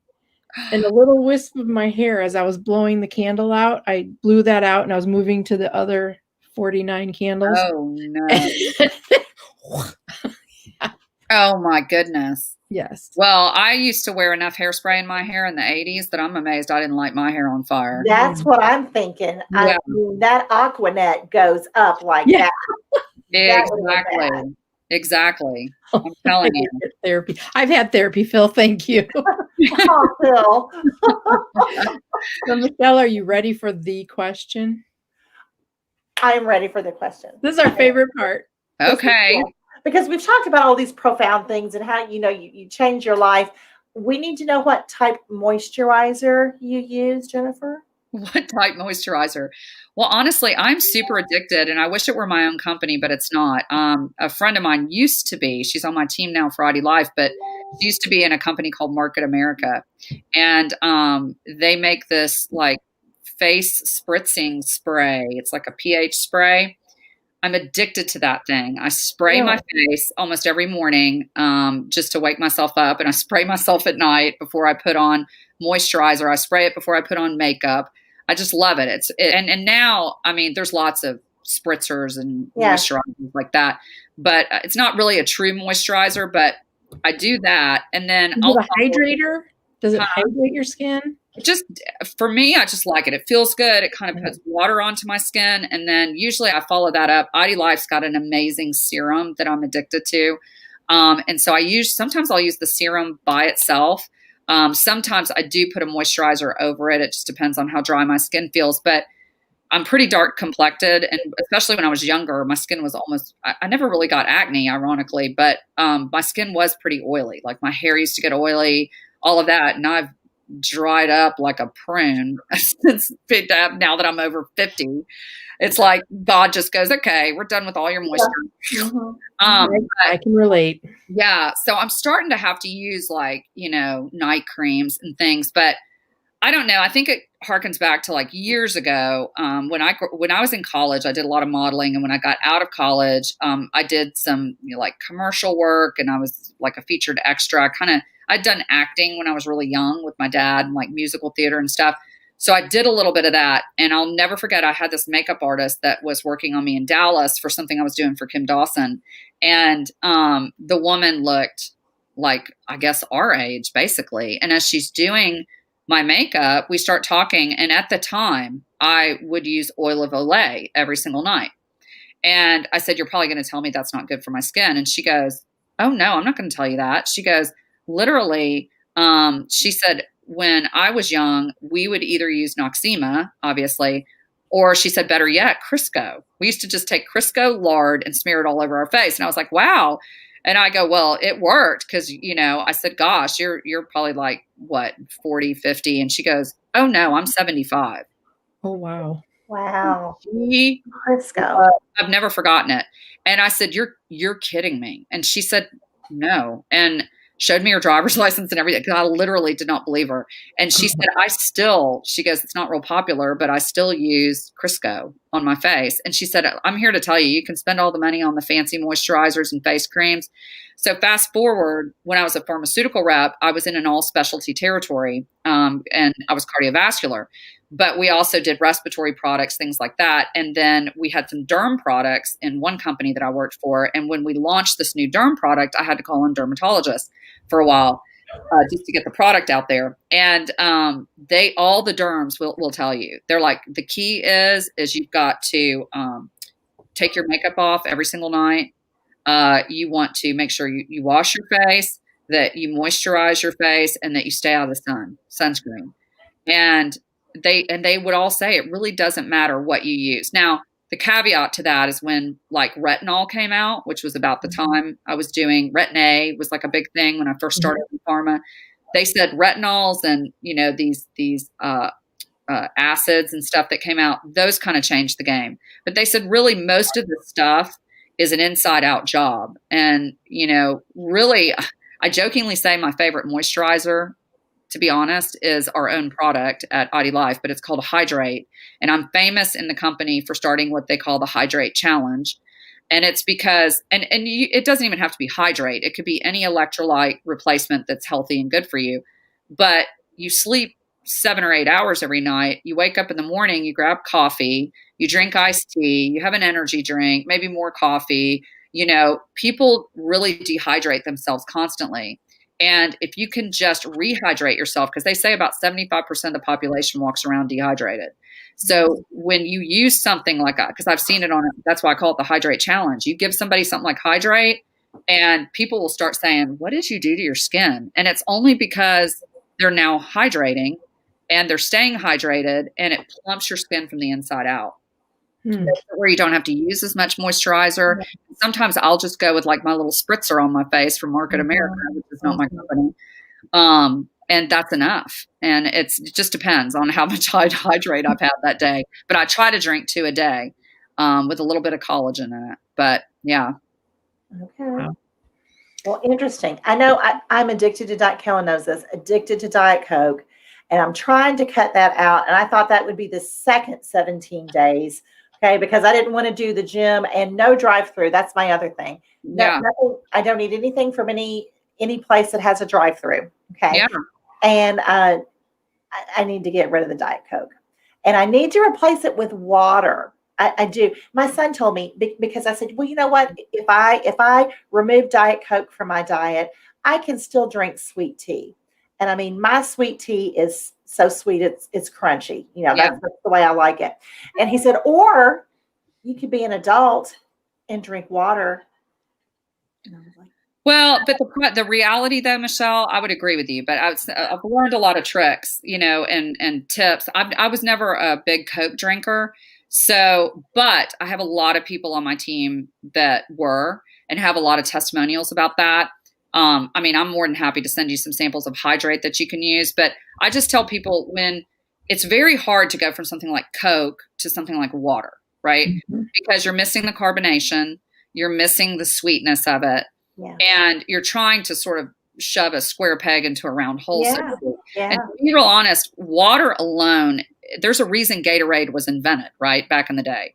And a little wisp of my hair, as I was blowing the candle out, I blew that out and I was moving to the other 49 candles. Oh no. Oh my goodness. Yes. Well, I used to wear enough hairspray in my hair in the 80s that I'm amazed I didn't light my hair on fire. That's what I'm thinking. Yeah. I mean, that Aquanet goes up like Yeah. that. That would've been bad. Exactly. I'm telling you. Therapy. I've had therapy, Phil. Thank you. Oh, Phil. So, Michelle, are you ready for the question? I am ready for the question. This is our favorite part. Okay. Because we've talked about all these profound things and how, you change your life. We need to know what type of moisturizer you use, Jennifer. What type moisturizer? Well, honestly, I'm super addicted and I wish it were my own company, but it's not. A friend of mine used to be, she's on my team now for ID Life, but she used to be in a company called Market America. And they make this like face spritzing spray. It's like a pH spray. I'm addicted to that thing. I spray my face almost every morning just to wake myself up. And I spray myself at night before I put on moisturizer. I spray it before I put on makeup. I just love it. And now, I mean, there's lots of spritzers and moisturizers like that, but it's not really a true moisturizer, but I do that. And then Is it a hydrator? Does it hydrate your skin? Just for me, I just like it. It feels good. It kind of puts water onto my skin. And then usually I follow that up. ID Life's got an amazing serum that I'm addicted to. And so sometimes I'll use the serum by itself. Sometimes I do put a moisturizer over it. It just depends on how dry my skin feels, but I'm pretty dark complected. And especially when I was younger, my skin was I never really got acne, ironically, but my skin was pretty oily. Like my hair used to get oily, all of that. And I've dried up like a prune now that I'm over 50. It's like God just goes, okay, we're done with all your moisture. I can relate. Yeah. So I'm starting to have to use like, night creams and things, but I don't know. I think it harkens back to like years ago. When I was in college, I did a lot of modeling. And when I got out of college, I did some like commercial work and I was like a featured extra. I'd done acting when I was really young with my dad and like musical theater and stuff. So I did a little bit of that. And I'll never forget, I had this makeup artist that was working on me in Dallas for something I was doing for Kim Dawson. And the woman looked like, I guess, our age, basically. And as she's doing my makeup, we start talking. And at the time, I would use oil of Olay every single night. And I said, you're probably going to tell me that's not good for my skin. And she goes, oh, no, I'm not going to tell you that. She goes, literally, she said, when I was young, we would either use Noxzema, obviously, or she said, better yet, Crisco. We used to just take Crisco lard and smear it all over our face. And I was like, wow. And I go, well, it worked because, I said, gosh, you're probably like, what, 40, 50. And she goes, oh, no, I'm 75. Oh, wow. Wow. Crisco. I've never forgotten it. And I said, you're kidding me. And she said, no. And showed me her driver's license and everything. I literally did not believe her. And she said, she goes, it's not real popular, but I still use Crisco on my face. And she said, I'm here to tell you, you can spend all the money on the fancy moisturizers and face creams. So fast forward, when I was a pharmaceutical rep, I was in an all specialty territory, and I was cardiovascular, but we also did respiratory products, things like that. And then we had some derm products in one company that I worked for. And when we launched this new derm product, I had to call in dermatologists for a while just to get the product out there. And all the derms will tell you, they're like, the key is you've got to take your makeup off every single night. You want to make sure you wash your face, that you moisturize your face, and that you stay out of the sunscreen. And they would all say it really doesn't matter what you use. Now, the caveat to that is when like retinol came out, which was about the time I was doing Retin-A was like a big thing when I first started in pharma. They said retinols and, these acids and stuff that came out, those kind of changed the game. But they said really most of the stuff is an inside out job. And, really, I jokingly say my favorite moisturizer, to be honest, is our own product at ID Life, but it's called Hydrate. And I'm famous in the company for starting what they call the Hydrate Challenge. And it's because, it doesn't even have to be Hydrate. It could be any electrolyte replacement that's healthy and good for you. But you sleep 7 or 8 hours every night. You wake up in the morning, you grab coffee, you drink iced tea, you have an energy drink, maybe more coffee. People really dehydrate themselves constantly. And if you can just rehydrate yourself, because they say about 75% of the population walks around dehydrated. So when you use something like that, because I've seen it that's why I call it the Hydrate Challenge. You give somebody something like Hydrate, and people will start saying, what did you do to your skin? And it's only because they're now hydrating and they're staying hydrated, and it plumps your skin from the inside out. Where you don't have to use as much moisturizer. Sometimes I'll just go with like my little spritzer on my face from Market America, which is not my company. And that's enough. And it just depends on how much hydrate I've had that day. But I try to drink 2 a day with a little bit of collagen in it. But yeah. Okay. Well, interesting. I know I'm addicted to Diet. Kellen knows this. Addicted to Diet Coke. And I'm trying to cut that out. And I thought that would be the second 17 days. Okay, because I didn't want to do the gym and no drive-through. That's my other thing. Nothing, I don't need anything from any place that has a drive-through. Okay. Yeah. And I need to get rid of the Diet Coke. And I need to replace it with water. I do. My son told me, because I said, well, you know what? If I remove Diet Coke from my diet, I can still drink sweet tea. And I mean, my sweet tea is so sweet, it's crunchy. That's the way I like it. And he said, or you could be an adult and drink water. And I was like, well, but the reality though, Michelle, I would agree with you, but I've learned a lot of tricks, and tips. I was never a big Coke drinker. But I have a lot of people on my team that were, and have a lot of testimonials about that. I'm more than happy to send you some samples of Hydrate that you can use, but I just tell people when it's very hard to go from something like Coke to something like water, right? Mm-hmm. Because you're missing the carbonation, you're missing the sweetness of it, and you're trying to sort of shove a square peg into a round hole. And to be real honest, water alone, there's a reason Gatorade was invented, right? Back in the day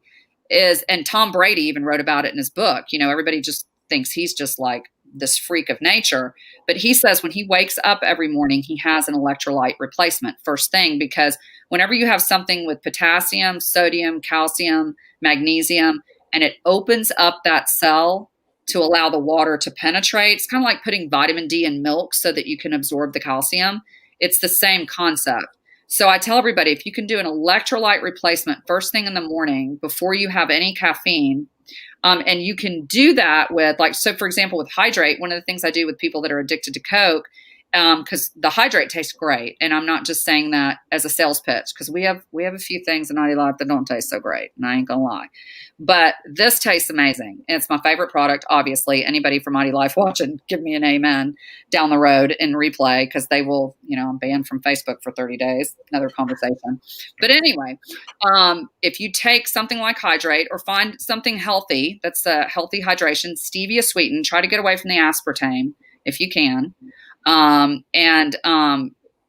and Tom Brady even wrote about it in his book. Everybody just thinks he's just like this freak of nature, but he says when he wakes up every morning, he has an electrolyte replacement first thing, because whenever you have something with potassium, sodium, calcium, magnesium, and it opens up that cell to allow the water to penetrate, it's kind of like putting vitamin D in milk so that you can absorb the calcium. It's the same concept. So I tell everybody, if you can do an electrolyte replacement first thing in the morning before you have any caffeine, and you can do that with for example, with Hydrate, one of the things I do with people that are addicted to Coke, because the Hydrate tastes great. And I'm not just saying that as a sales pitch, because we have a few things in Naughty Life that don't taste so great. And I ain't gonna lie, but this tastes amazing. And it's my favorite product. Obviously, anybody from Naughty Life watching, give me an amen down the road in replay, because they will, I'm banned from Facebook for 30 days. Another conversation. But anyway, if you take something like Hydrate or find something healthy, that's a healthy hydration, stevia sweetened, try to get away from the aspartame if you can.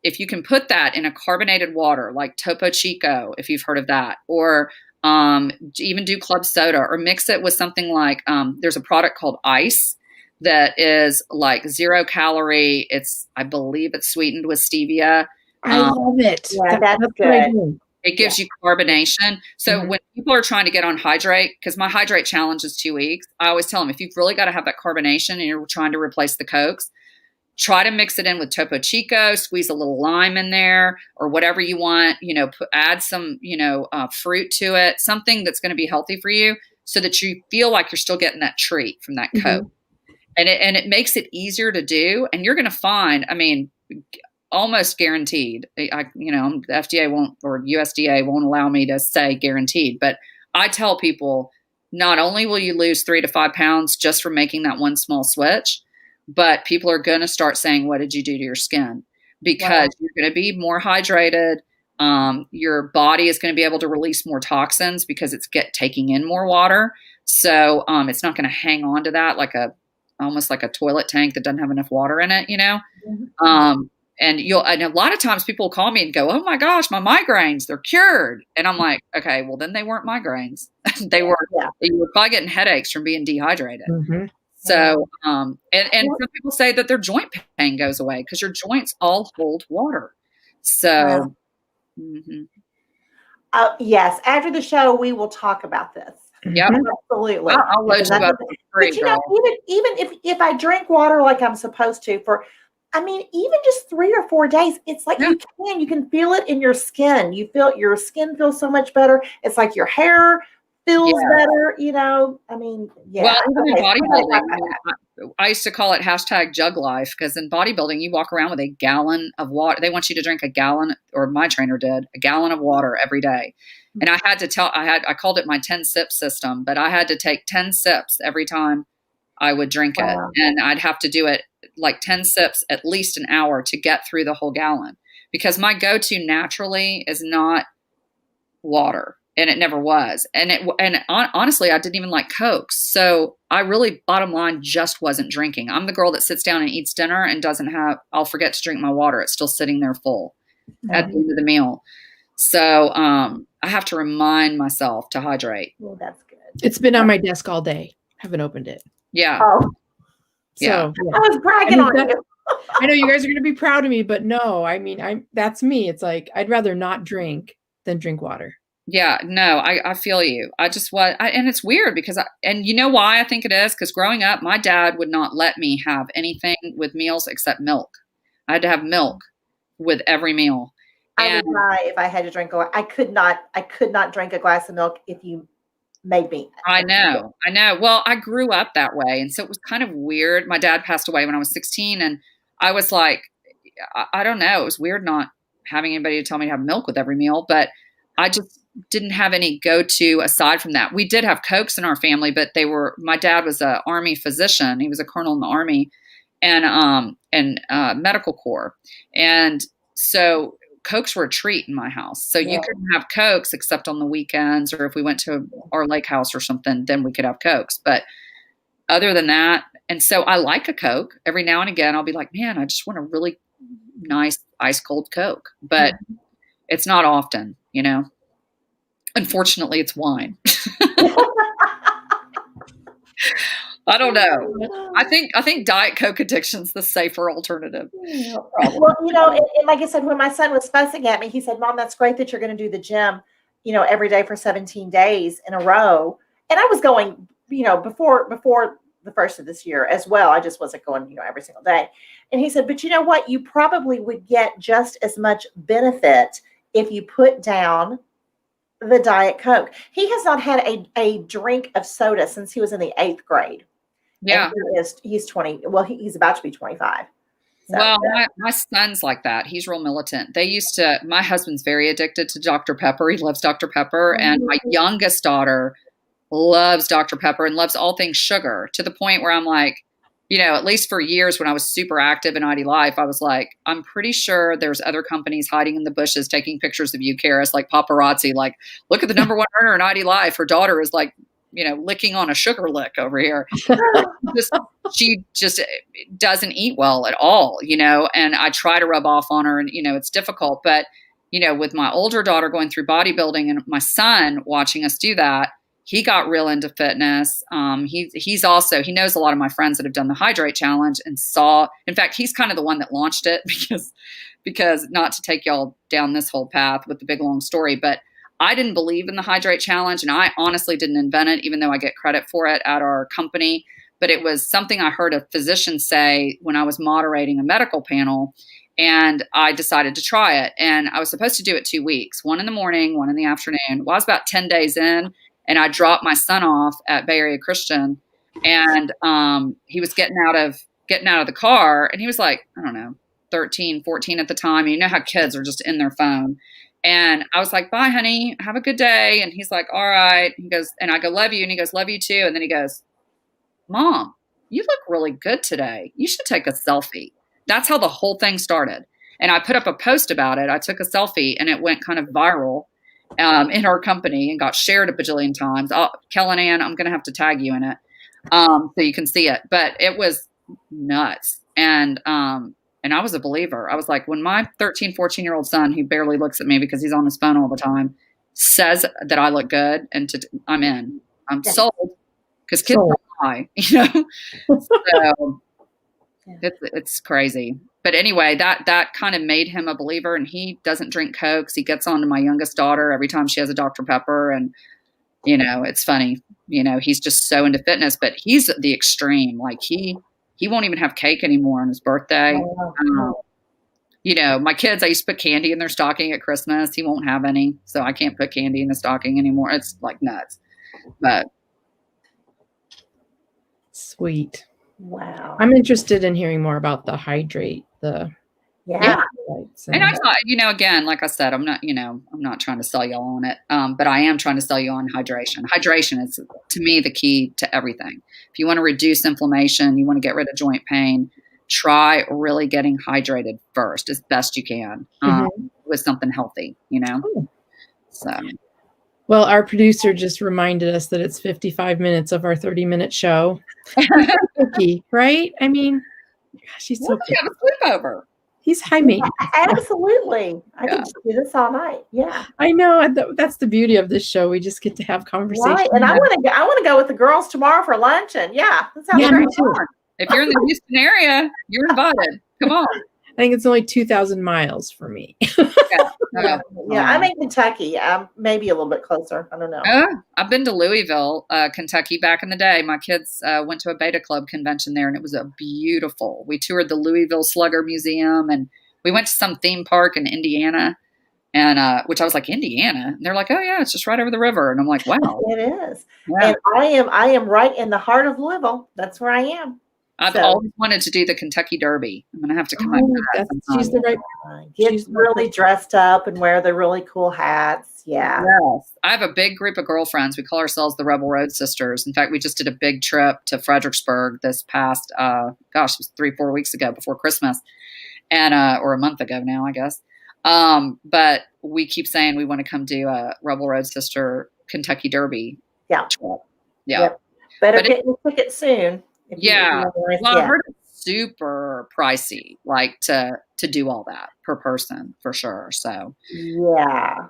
If you can put that in a carbonated water like Topo Chico, if you've heard of that, or even do club soda, or mix it with something like there's a product called Ice that is like 0 calorie. I believe it's sweetened with stevia. I love it. Yeah, that's good. It gives you carbonation. So when people are trying to get on Hydrate, because my Hydrate challenge is 2 weeks, I always tell them, if you've really got to have that carbonation and you're trying to replace the Cokes, try to mix it in with Topo Chico, squeeze a little lime in there or whatever you want, add some, fruit to it, something that's going to be healthy for you so that you feel like you're still getting that treat from that Coke. And it makes it easier to do. And you're going to find, almost guaranteed, the FDA won't, or USDA won't allow me to say guaranteed, but I tell people, not only will you lose 3 to 5 pounds just from making that one small switch, but people are going to start saying, what did you do to your skin? Because you're going to be more hydrated. Your body is going to be able to release more toxins because it's taking in more water. So it's not going to hang on to that almost like a toilet tank that doesn't have enough water in it, And a lot of times people will call me and go, oh my gosh, my migraines, they're cured. And I'm like, okay, well then they weren't migraines. You were probably getting headaches from being dehydrated. So, and some people say that their joint pain goes away because your joints all hold water. So, Yes, after the show, we will talk about this. Yep. Absolutely. I'll load you up. But you know, even if I drink water like I'm supposed to for, I mean, even just 3 or 4 days, it's like you can feel it in your skin. You feel your skin feels so much better. It's like your hair feels better, you know. I mean, Well, even in bodybuilding, I used to call it hashtag jug life, because in bodybuilding, you walk around with a gallon of water. They want you to drink a gallon, or my trainer did, a gallon of water every day. And I had to I called it my 10 sip system, but I had to take 10 sips every time I would drink it. And I'd have to do it like 10 sips, at least an hour to get through the whole gallon, because my go-to naturally is not water. And it never was. Honestly, I didn't even like Cokes. So I really, bottom line, just wasn't drinking. I'm the girl that sits down and eats dinner and I'll forget to drink my water. It's still sitting there full at the end of the meal. So I have to remind myself to hydrate. Well, that's good. It's been on my desk all day. Haven't opened it. Yeah. Oh. So I was bragging on you. I know you guys are going to be proud of me, but no, I mean, that's me. It's like, I'd rather not drink than drink water. Yeah, no, I feel you. I just and it's weird because and you know why I think it is? Because growing up, my dad would not let me have anything with meals except milk. I had to have milk with every meal. I would die if I had to drink. I could not drink a glass of milk if you made me. I know. Well, I grew up that way, and so it was kind of weird. My dad passed away when I was 16, and I was like, I don't know. It was weird not having anybody to tell me to have milk with every meal, but I just didn't have any go-to aside from that. We did have Cokes in our family, but my dad was an Army physician. He was a colonel in the Army and medical corps. And so Cokes were a treat in my house. So you couldn't have Cokes except on the weekends, or if we went to our lake house or something, then we could have Cokes. But other than that, and so I like a Coke. Every now and again, I'll be like, man, I just want a really nice ice cold Coke, but it's not often, you know. Unfortunately, it's wine. I don't know. I think Diet Coke addiction's the safer alternative. Well, you know, and like I said, when my son was fussing at me, he said, "Mom, that's great that you're going to do the gym, you know, every day for 17 days in a row." And I was going, you know, before the first of this year as well. I just wasn't going, you know, every single day. And he said, "But you know what? You probably would get just as much benefit if you put down the Diet Coke." He has not had a drink of soda since he was in the 8th grade. Yeah. And he's 20. Well, he's about to be 25. So, well, my son's like that. He's real militant. My husband's very addicted to Dr. Pepper. He loves Dr. Pepper. And my youngest daughter loves Dr. Pepper and loves all things sugar, to the point where I'm like, you know, at least for years when I was super active in ID Life, I was like, I'm pretty sure there's other companies hiding in the bushes taking pictures of you, Karis, like paparazzi, like, look at the number one earner in ID Life. Her daughter is like, you know, licking on a sugar lick over here. She just doesn't eat well at all, you know, and I try to rub off on her, and, you know, it's difficult. But, you know, with my older daughter going through bodybuilding and my son watching us do that, he got real into fitness. He knows a lot of my friends that have done the Hydrate challenge and in fact, he's kind of the one that launched it because not to take y'all down this whole path with the big long story, but I didn't believe in the Hydrate challenge, and I honestly didn't invent it, even though I get credit for it at our company. But it was something I heard a physician say when I was moderating a medical panel, and I decided to try it. And I was supposed to do it 2 weeks, 1 in the morning, 1 in the afternoon. Well, I was about 10 days in, and I dropped my son off at Bay Area Christian, and he was getting out of the car, and he was like, I don't know, 13, 14 at the time. And you know how kids are just in their phone. And I was like, bye, honey, have a good day. And he's like, all right. He goes, and I go, love you. And he goes, love you too. And then he goes, Mom, you look really good today. You should take a selfie. That's how the whole thing started. And I put up a post about it. I took a selfie, and it went kind of viral in our company and got shared a bajillion times. Kellen, I'm going to have to tag you in it so you can see it. But it was nuts. And I was a believer. I was like, when my 13, 14-year-old son, who barely looks at me because he's on his phone all the time, says that I look good, and I'm in. I'm sold, because kids don't lie, you know? So it's crazy. but anyway, that kind of made him a believer, and he doesn't drink Cokes. He gets on to my youngest daughter every time she has a Dr. Pepper. And, it's funny, he's just so into fitness, but he's the extreme. Like he won't even have cake anymore on his birthday. My kids, I used to put candy in their stocking at Christmas. He won't have any, so I can't put candy in the stocking anymore. It's like nuts, but sweet. Wow. I'm interested in hearing more about the Hydrate, Yeah. And I thought, again, like I said, I'm not trying to sell y'all on it. But I am trying to sell you on hydration. Hydration is, to me, the key to everything. If you want to reduce inflammation, you want to get rid of joint pain, try really getting hydrated first as best you can with something healthy, So. Well, our producer just reminded us that it's 55 minutes of our 30-minute show. Cookie, right? I mean, gosh, she's so cute. Have a sleepover. He's high maintenance. Absolutely. I could just do this all night. Yeah. I know. That's the beauty of this show. We just get to have conversation. Right. And I want to go with the girls tomorrow for lunch. And that sounds me great. too. If you're in the Houston area, you're invited. Come on. I think it's only 2,000 miles for me. Yeah, I'm in Kentucky. Maybe a little bit closer. I don't know. I've been to Louisville, Kentucky back in the day. My kids went to a Beta Club convention there, and it was beautiful. We toured the Louisville Slugger Museum, and we went to some theme park in Indiana, and which I was like, Indiana? And they're like, oh yeah, it's just right over the river. And I'm like, wow. It is. Yeah. And I am right in the heart of Louisville. That's where I am. I've always wanted to do the Kentucky Derby. I'm going to have to come back. She's the right. Get really dressed up and wear the really cool hats. Yeah. Yes. I have a big group of girlfriends. We call ourselves the Rebel Road Sisters. In fact, we just did a big trip to Fredericksburg this past, it was 3-4 weeks ago before Christmas, and or a month ago now, I guess. But we keep saying we want to come do a Rebel Road Sister Kentucky Derby. Yeah. Trip. Yeah. Yep. Better get your ticket soon. Yeah. Well, I heard it's super pricey, like to do all that per person for sure. So yeah.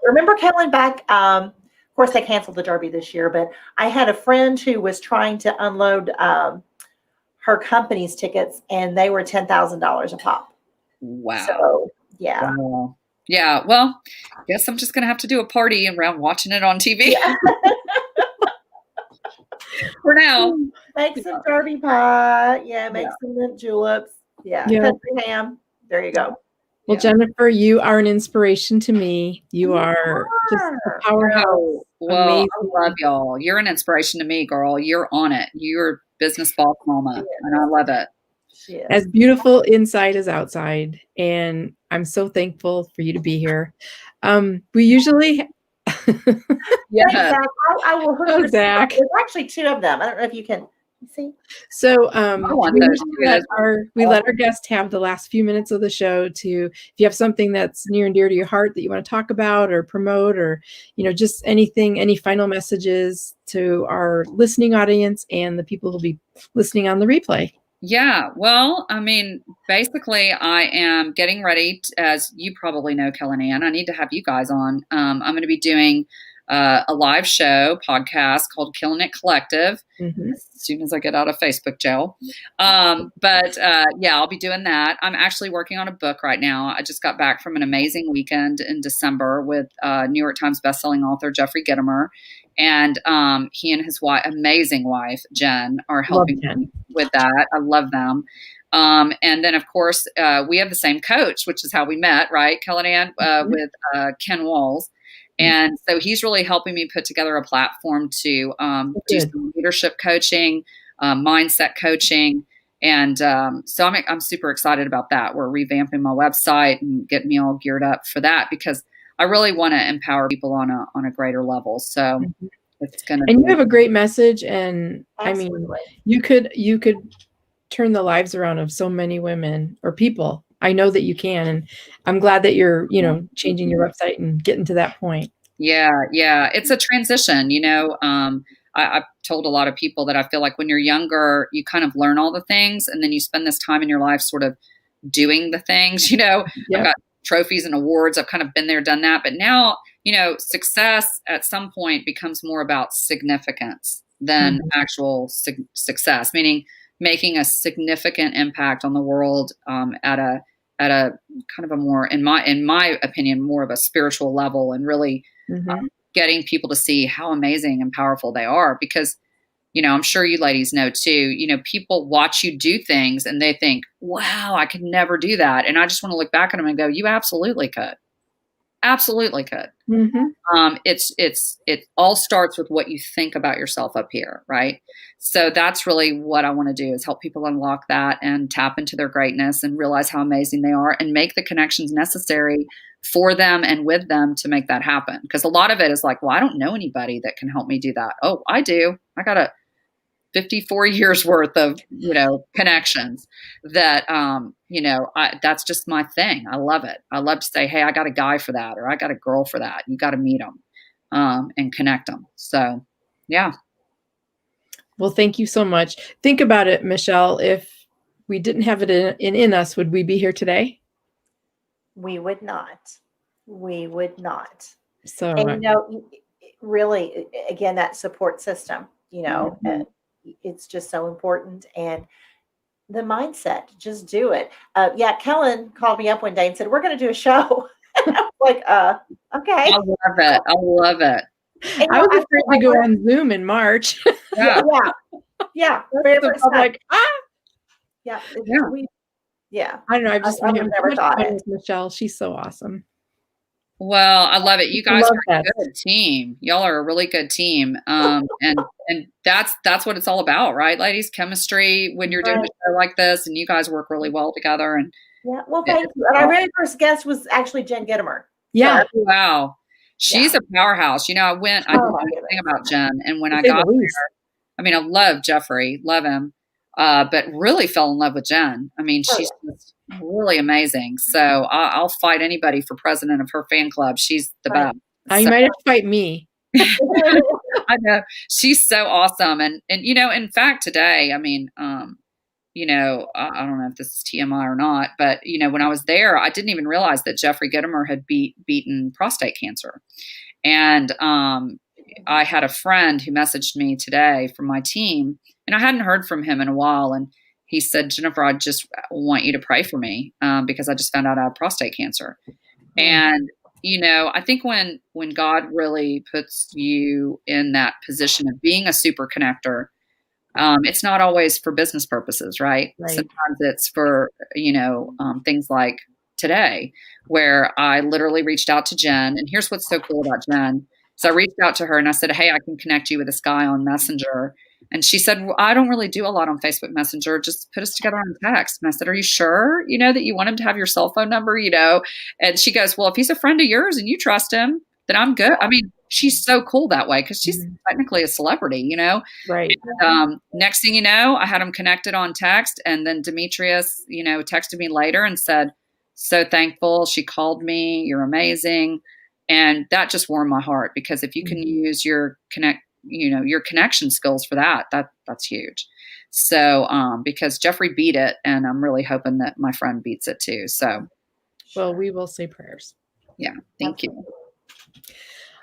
Remember Kellen back? Of course, they canceled the Derby this year, but I had a friend who was trying to unload her company's tickets, and they were $10,000 a pop. Wow. So yeah. Wow. Yeah. Well, I guess I'm just gonna have to do a party around watching it on TV. Yeah. For now. Make some Derby pie. Yeah, make some mint juleps. Yeah. Country ham. There you go. Well, Jennifer, you are an inspiration to me. You are just a powerhouse. Well, amazing. I love y'all. You're an inspiration to me, girl. You're on it. You're business boss mama, and I love it. As beautiful inside as outside. And I'm so thankful for you to be here. We usually... Thanks, Zach. I will hook you. Zach. There's actually 2 of them. I don't know if you can see. So we let our guests have the last few minutes of the show to, if you have something that's near and dear to your heart that you want to talk about or promote, or just anything, any final messages to our listening audience and the people who'll be listening on the replay. Yeah, well, I mean, basically, I am getting ready, as you probably know, Kellen Ann. I need to have you guys on. I'm going to be doing a live show podcast called Killing It Collective as soon as I get out of Facebook jail. But I'll be doing that. I'm actually working on a book right now. I just got back from an amazing weekend in December with New York Times bestselling author Jeffrey Gidemer. And he and his amazing wife, Jen, are helping me with that. I love them. And then, of course, we have the same coach, which is how we met, right, Kellen Ann, with Ken Walls. And so he's really helping me put together a platform to do some leadership coaching, mindset coaching. And so I'm super excited about that. We're revamping my website and getting me all geared up for that, because I really want to empower people on a greater level. So it's going to. And you have a great message, and absolutely. I mean, you could turn the lives around of so many women or people. I know that you can, and I'm glad that you're, changing your website and getting to that point. Yeah, it's a transition. I've told a lot of people that I feel like when you're younger, you kind of learn all the things, and then you spend this time in your life sort of doing the things. I've got trophies and awards. I've kind of been there, done that. But now, success at some point becomes more about significance than actual success, meaning making a significant impact on the world at a kind of a more, in my opinion, more of a spiritual level, and really getting people to see how amazing and powerful they are. Because, I'm sure you ladies know too, people watch you do things and they think, wow, I could never do that. And I just want to look back at them and go, you absolutely could. Absolutely could. It all starts with what you think about yourself up here, right? So that's really what I want to do, is help people unlock that and tap into their greatness and realize how amazing they are, and make the connections necessary for them and with them to make that happen. Because a lot of it is like, well, I don't know anybody that can help me do that. Oh, I do. I got a 54 years worth of, connections that, that's just my thing. I love it. I love to say, hey, I got a guy for that, or I got a girl for that. You got to meet them, and connect them. So, yeah. Well, thank you so much. Think about it, Michelle. If we didn't have it in us, would we be here today? We would not. We would not. So, and really, again, that support system, it's just so important. And the mindset, just do it. Kellen called me up one day and said, we're going to do a show. And I was like, okay. I love it. And, I was afraid to go on Zoom in March. Yeah. Very So I'm like, Yeah. I don't know. I've just never thought it. Michelle. She's so awesome. Well, I love it. You guys are a good team. Y'all are a really good team. And that's what it's all about, right, ladies? Chemistry, when you're doing a show like this, and you guys work really well together. And well, thank you. And our very first guest was actually Jen Gidemer. Yeah. So, wow. She's a powerhouse. I didn't know anything about Jen. And when I got there, I love Jeffrey, love him. But really fell in love with Jen. She's just really amazing. So I'll fight anybody for president of her fan club. She's the best. You might have to fight me. I know. She's so awesome. And in fact, today, I don't know if this is TMI or not, but, when I was there, I didn't even realize that Jeffrey Gidemer had beaten prostate cancer. And I had a friend who messaged me today from my team, and I hadn't heard from him in a while. And he said, Jennifer, I just want you to pray for me because I just found out I have prostate cancer. And, I think when God really puts you in that position of being a super connector, it's not always for business purposes, right? Sometimes it's for, things like today, where I literally reached out to Jen. And here's what's so cool about Jen. So I reached out to her and I said, hey, I can connect you with this guy on Messenger. And she said, well, I don't really do a lot on Facebook Messenger. Just put us together on text. And I said, are you sure, that you want him to have your cell phone number, And she goes, well, if he's a friend of yours and you trust him, then I'm good. She's so cool that way because she's technically a celebrity, Right. And, next thing you know, I had him connected on text. And then Demetrius, texted me later and said, so thankful. She called me. You're amazing. And that just warmed my heart, because if you can use your connection skills for that's huge. So, because Jeffrey beat it, and I'm really hoping that my friend beats it too. So, well, we will say prayers. Yeah. Thank you.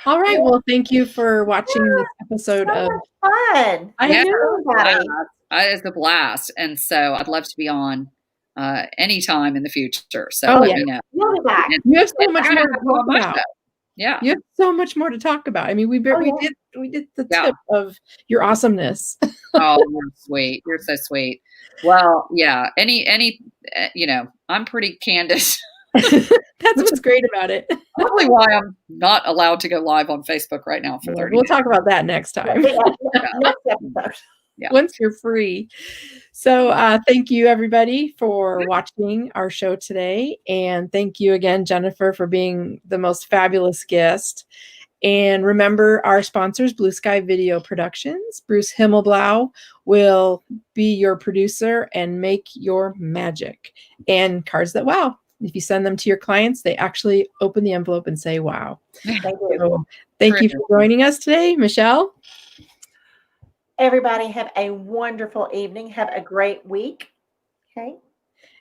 All right. Well, thank you for watching this episode of fun. It's a blast. And so I'd love to be on anytime in the future. So let me know. You'll be back. You have so much more to talk about. Yeah. You have so much more to talk about. We did the tip of your awesomeness. Oh, you're sweet. You're so sweet. Well, yeah. I'm pretty candid. That's what's great about it. Probably why I'm not allowed to go live on Facebook right now for 30 We'll days. talk about that next time. Next episode. Yeah. Once you're free. So thank you, everybody, for watching our show today. And thank you again, Jennifer, for being the most fabulous guest. And remember our sponsors, Blue Sky Video Productions. Bruce Himmelblau will be your producer and make your magic. And Cards That Wow. If you send them to your clients, they actually open the envelope and say, wow. Thank you for joining us today, Michelle. Everybody have a wonderful evening. Have a great week. Okay.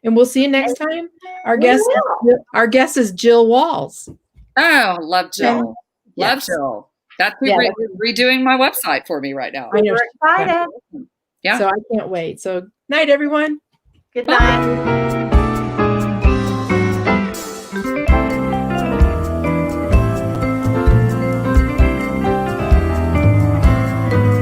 And we'll see you next time. Our guest is Jill Walls. Oh, love Jill. Yes. Love Jill. That's redoing my website for me right now. We're excited. Yeah. So I can't wait. So night, everyone. Good night.